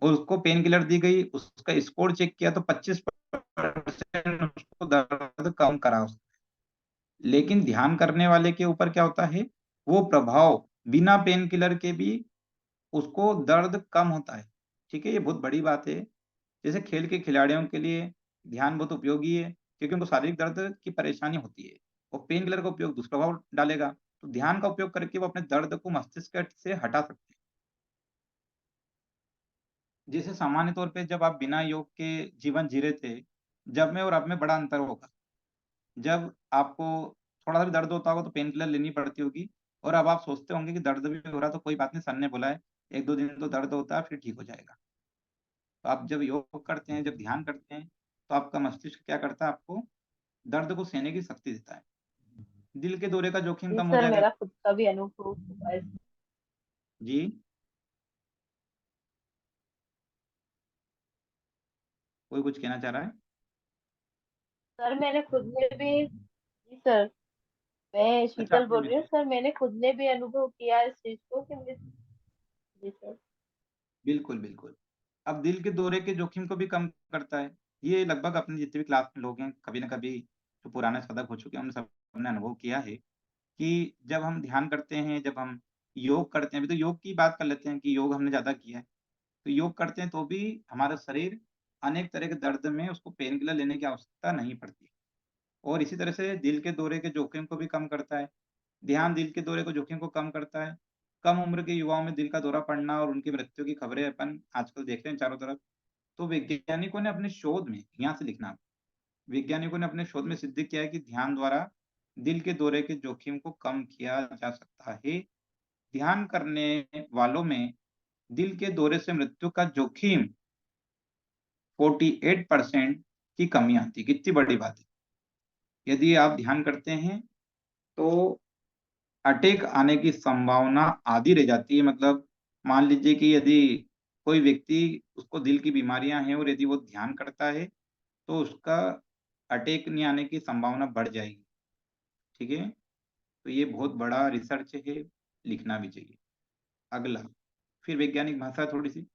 और उसको पेन किलर दी गई, उसका स्कोर चेक किया तो 25% उसको दर्द कम करा उसने। लेकिन ध्यान करने वाले के ऊपर क्या होता है, वो प्रभाव बिना पेन किलर के भी उसको दर्द कम होता है। ठीक है, ये बहुत बड़ी बात है। जैसे खेल के खिलाड़ियों के लिए ध्यान बहुत उपयोगी है, क्योंकि उनको शारीरिक दर्द की परेशानी होती है और पेन किलर का उपयोग दुष्प्रभाव डालेगा। तो ध्यान का उपयोग करके वो अपने दर्द को मस्तिष्क से हटा सकते हैं। जैसे सामान्य तौर पे जब आप बिना योग के जीवन जी रहे थे, जब में और अब में बड़ा अंतर होगा। जब आपको थोड़ा सा भी दर्द होता होगा तो पेन किलर लेनी पड़ती होगी, और अब आप सोचते होंगे कि दर्द भी हो रहा तो कोई बात नहीं, सर ने बोला है 1-2 दिन तो दर्द होता है, फिर ठीक हो जाएगा। तो आप जब योग करते हैं, जब ध्यान करते हैं, तो आपका मस्तिष्क क्या करता है, आपको दर्द को सहने की शक्ति देता है। दिल के दौरे का जोखिम जी कम हो सर, जाएगा। मेरा खुद का भी अनुभव हुआ है। जी, कोई कुछ कहना चाह रहा है? सर मैंने खुद ने भी, जी सर, मैं अच्छा, शीतल आपने बोल रही हूँ महसूस, सर, मैंने खुद ने भी अनुभव किया है इस चीज को कि जी सर। बिल्कुल बिल्कुल। अब दिल के दौरे के जोखिम को भी कम करता है। ये लगभग अपने जितने भी क्लास में लोग हैं, कभी ना कभी जो पुराने साधक हो चुके हैं, उन सब ने अनुभव किया है कि जब हम ध्यान करते हैं, जब हम योग करते हैं, अभी तो योग की बात कर लेते हैं कि योग हमने ज्यादा किया है, तो योग करते हैं तो भी हमारा शरीर अनेक तरह के दर्द में उसको पेन किलर लेने की आवश्यकता नहीं पड़ती। और इसी तरह से दिल के दौरे के जोखिम को भी कम करता है। ध्यान दिल के दौरे के जोखिम को कम करता है। कम उम्र के युवाओं में दिल का दौरा पड़ना और उनकी मृत्यु की खबरें अपन आजकल देख रहे हैं चारों तरफ। तो वैज्ञानिकों ने अपने शोध में, यहाँ से लिखना, वैज्ञानिकों ने अपने शोध में सिद्ध किया है कि ध्यान द्वारा दिल के दौरे के जोखिम को कम किया जा सकता है। ध्यान करने वालों में दिल के दौरे से मृत्यु का जोखिम 48% की कमी आती है। कितनी बड़ी बात है। यदि आप ध्यान करते हैं तो अटैक आने की संभावना आधी रह जाती है। मतलब मान लीजिए कि यदि कोई व्यक्ति, उसको दिल की बीमारियां हैं और यदि वो ध्यान करता है तो उसका अटैक नहीं आने की संभावना बढ़ जाएगी। ठीक है, तो ये बहुत बड़ा रिसर्च है, लिखना भी चाहिए। अगला, फिर वैज्ञानिक भाषा थोड़ी सी,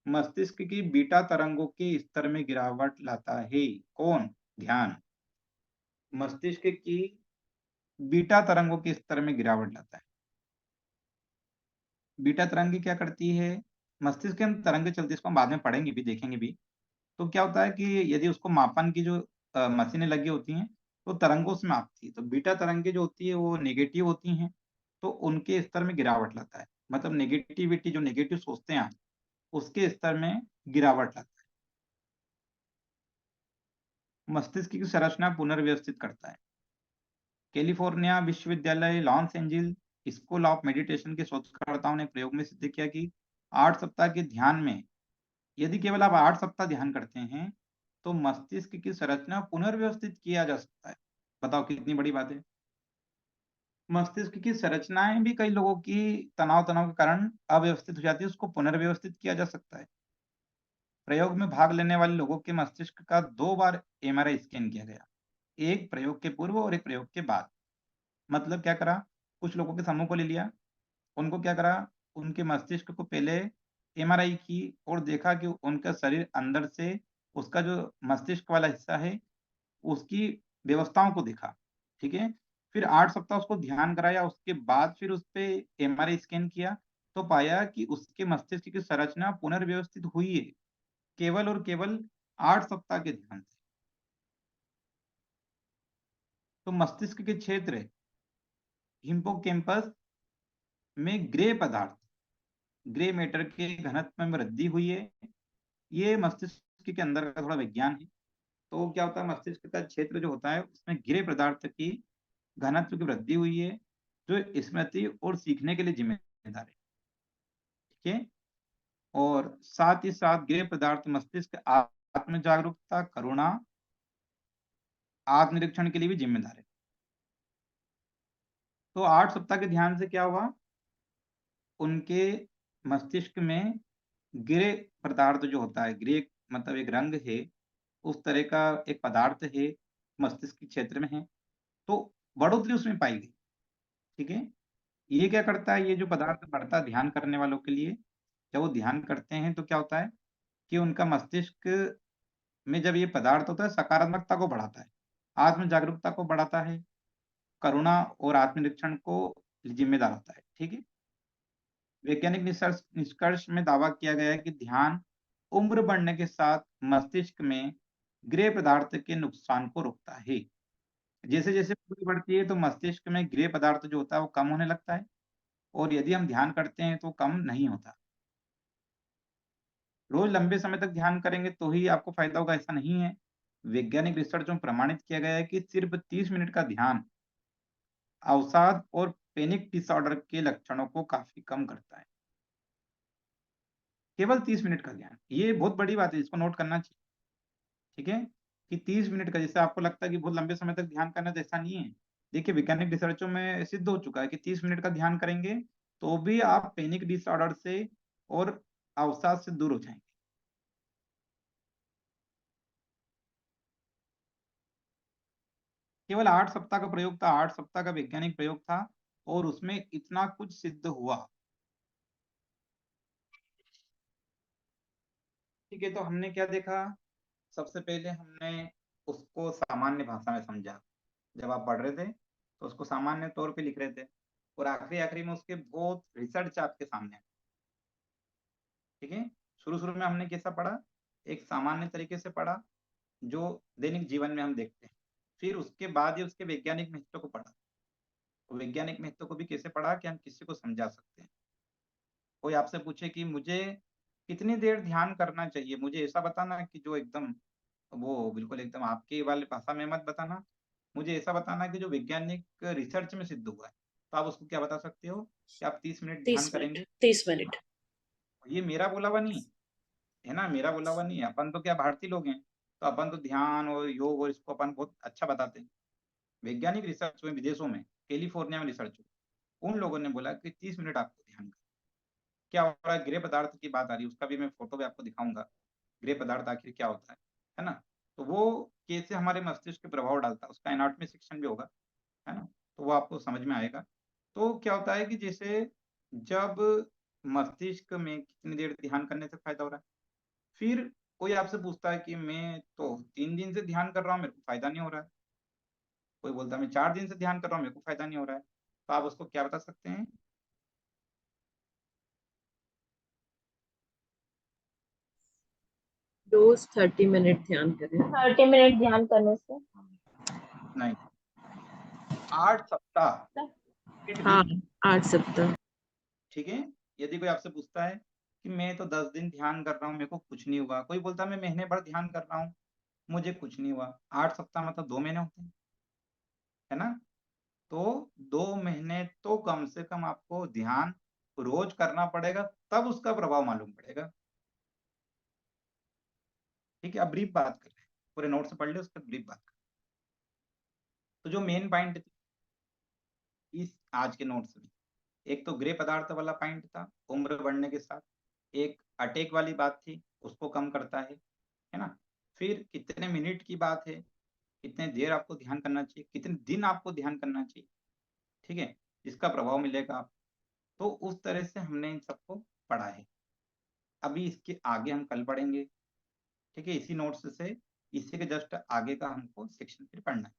मस्तिष्क की बीटा तरंगों के स्तर में गिरावट लाता है कौन? ध्यान। मस्तिष्क की बीटा तरंगों के स्तर में गिरावट लाता है। बीटा तरंगे क्या करती है? मस्तिष्क के अंदर तरंगे चलती है, इसको हम बाद में पढ़ेंगे भी, देखेंगे भी। तो क्या होता है कि यदि उसको मापन की जो मशीनें लगी होती हैं, तो तरंगों से मापती है। तो बीटा तरंगे जो होती है वो नेगेटिव होती हैं, तो उनके स्तर में गिरावट लाता है। मतलब नेगेटिविटी, जो नेगेटिव सोचते हैं आप, उसके स्तर में गिरावट लाता है। मस्तिष्क की संरचना पुनर्व्यवस्थित करता है। कैलिफोर्निया विश्वविद्यालय Los Angeles school of meditation के शोधकर्ताओं ने प्रयोग में सिद्ध किया कि 8 सप्ताह के ध्यान में, यदि केवल आप 8 सप्ताह ध्यान करते हैं, तो मस्तिष्क की संरचना पुनर्व्यवस्थित किया जा सकता है। बताओ कितनी बड़ी बात है। मस्तिष्क की संरचनाएं भी कई लोगों की तनाव तनाव के कारण अव्यवस्थित हो जाती है, उसको पुनर्व्यवस्थित किया जा सकता है। प्रयोग में भाग लेने वाले लोगों के मस्तिष्क का 2 बार एमआरआई स्कैन किया गया, एक प्रयोग के पूर्व और एक प्रयोग के बाद। मतलब क्या करा, कुछ लोगों के समूह को ले लिया, उनको क्या करा, उनके मस्तिष्क को पहले एमआरआई की और देखा कि उनका शरीर अंदर से, उसका जो मस्तिष्क वाला हिस्सा है, उसकी व्यवस्थाओं को देखा। ठीक है, फिर 8 सप्ताह उसको ध्यान कराया, उसके बाद फिर उस पे एमआरआई स्कैन किया, तो पाया कि उसके मस्तिष्क की संरचना पुनर्व्यवस्थित हुई है, केवल और केवल 8 सप्ताह के ध्यान से। तो मस्तिष्क के क्षेत्र हिप्पोकैम्पस में ग्रे पदार्थ, ग्रे मैटर के घनत्व में वृद्धि हुई है। ये मस्तिष्क के अंदर का थोड़ा विज्ञान है। तो क्या होता है, मस्तिष्क का क्षेत्र जो होता है उसमें ग्रे पदार्थ की घनत्व की वृद्धि हुई है, जो स्मृति और सीखने के लिए जिम्मेदार है। ठीक है, और साथ ही साथ ग्रे पदार्थ मस्तिष्क आत्म जागरूकता, करुणा, आत्मनिरीक्षण के लिए भी जिम्मेदार है। तो 8 सप्ताह के ध्यान से क्या हुआ, उनके मस्तिष्क में ग्रे पदार्थ जो होता है, ग्रे मतलब एक रंग है, उस तरह का एक पदार्थ है, मस्तिष्क के क्षेत्र में है, तो बढ़ोतरी उसमें पाई गई। ठीक है, ये क्या करता है, ये जो पदार्थ बढ़ता है ध्यान करने वालों के लिए, जब वो ध्यान करते हैं तो क्या होता है कि उनका मस्तिष्क में जब ये पदार्थ होता है सकारात्मकता को बढ़ाता है, आत्म जागरूकता को बढ़ाता है, करुणा और आत्मनिरीक्षण को जिम्मेदार होता है। ठीक है, वैज्ञानिक निष्कर्ष में दावा किया गया है कि ध्यान उम्र बढ़ने के साथ मस्तिष्क में ग्रे पदार्थ के नुकसान को रोकता है। जैसे जैसे उम्र बढ़ती है तो मस्तिष्क में ग्रे पदार्थ जो होता है वो कम होने लगता है, और यदि हम ध्यान करते हैं तो कम नहीं होता। रोज लंबे समय तक ध्यान करेंगे तो ही आपको फायदा होगा, ऐसा नहीं है। वैज्ञानिक रिसर्च में प्रमाणित किया गया है कि सिर्फ 30 मिनट का ध्यान अवसाद और पैनिक डिसऑर्डर के लक्षणों को काफी कम करता है। केवल 30 मिनट का ध्यान, ये बहुत बड़ी बात है, इसको नोट करना चाहिए। ठीक है, कि 30 मिनट का, जैसे आपको लगता है कि बहुत लंबे समय तक ध्यान करना, तो ऐसा नहीं है। देखिए वैज्ञानिक रिसर्चों में सिद्ध हो चुका है कि 30 मिनट का ध्यान करेंगे तो भी आप पैनिक डिसऑर्डर से और अवसाद से दूर हो जाएंगे। केवल 8 सप्ताह का प्रयोग था, 8 सप्ताह का वैज्ञानिक प्रयोग था, और उसमें इतना कुछ सिद्ध हुआ। ठीक है, तो हमने क्या देखा, सबसे पहले हमने उसको सामान्य भाषा में समझा। जब आप पढ़ रहे थे तो उसको सामान्य तौर पे लिख रहे थे, और आखिरी आखिरी में उसके बहुत रिसर्च आपके सामने है। ठीक है, शुरू शुरू में हमने कैसा पढ़ा, एक सामान्य तरीके से पढ़ा जो दैनिक जीवन में हम देखते हैं, फिर उसके बाद ही उसके वैज्ञानिक महत्व को पढ़ा। तो वैज्ञानिक महत्व को भी कैसे पढ़ा कि हम किसी को समझा सकते हैं। कोई आपसे पूछे कि मुझे कितनी देर ध्यान करना चाहिए, मुझे ऐसा बताना कि जो एकदम वो बिल्कुल एकदम आपके वाले भाषा में मत बताना, मुझे ऐसा बताना कि जो वैज्ञानिक रिसर्च में सिद्ध हुआ है। तो आप उसको क्या बता सकते हो कि आप 30 मिनट ध्यान 30 करेंगे। Minute 30 minute. ये मेरा बोला हुआ नहीं है ना, मेरा बोला हुआ नहीं है। अपन तो क्या भारतीय लोग हैं, तो अपन तो ध्यान और योग और इसको अपन बहुत अच्छा बताते हैं। वैज्ञानिक रिसर्च में विदेशों में, कैलिफोर्निया में रिसर्च हुई, उन लोगों ने बोला कि 30 मिनट आपको ध्यान करना। क्या हो रहा है, ग्रे पदार्थ की बात आ रही है, उसका भी मैं फोटो भी आपको दिखाऊंगा, ग्रे पदार्थ आखिर क्या होता है ना। तो वो कैसे हमारे मस्तिष्क पे प्रभाव डालता है, उसका एनाटॉमी सेक्शन भी होगा, है ना, तो वो आपको समझ में आएगा। तो क्या होता है कि जैसे जब मस्तिष्क में कितनी देर ध्यान करने से फायदा हो रहा है, फिर कोई आपसे पूछता है कि मैं तो 3 दिन से ध्यान कर रहा हूँ, मेरे को फायदा नहीं हो रहा है। कोई बोलता है मैं 4 दिन से ध्यान कर रहा हूँ, मेरे को फायदा नहीं हो रहा है। तो आप उसको क्या बता सकते हैं, रोज 30 मिनट ध्यान करें। 30 मिनट ध्यान करने से नहीं, 8 सप्ताह, इट हाँ, वीक। 8 सप्ताह। ठीक है, यदि कोई आपसे पूछता है कि मैं तो 10 दिन ध्यान कर रहा हूँ, मेरे को कुछ नहीं हुआ, कोई बोलता है मैं महीने भर ध्यान कर रहा हूँ, मुझे कुछ नहीं हुआ, 8 सप्ताह मतलब 2 महीने होते हैं, है ना। तो 2 महीने तो कम से कम आपको ध्यान रोज करना पड़ेगा, तब उसका प्रभाव मालूम पड़ेगा। ठीक है, अब ब्रीफ बात कर रहे हैं, पूरे नोट से पढ़ ले, उसके ब्रीफ बात कर। तो जो मेन पॉइंट इस आज के नोट्स में, एक तो ग्रे पदार्थ वाला पॉइंट था, उम्र बढ़ने के साथ। एक अटैक वाली बात थी, उसको कम करता है ना। फिर कितने मिनट की बात है, कितने देर आपको ध्यान करना चाहिए, कितने दिन आपको ध्यान करना चाहिए, ठीक है, इसका प्रभाव मिलेगा आप। तो उस तरह से हमने इन सबको पढ़ा है। अभी इसके आगे हम कल पढ़ेंगे। ठीक है, इसी नोट्स से इसी के जस्ट आगे का हमको सेक्शन फिर पढ़ना है।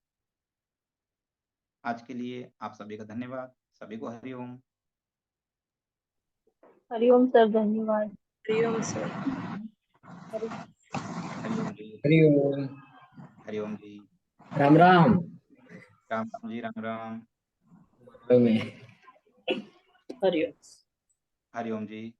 आज के लिए आप सभी का धन्यवाद, सभी को हरिओम। हरिओम सर, धन्यवाद। हरिओम सर। हरिओम जी, हरिओम। हरिओम जी, राम राम। राम राम जी, राम राम, में हरिओम। हरिओम जी।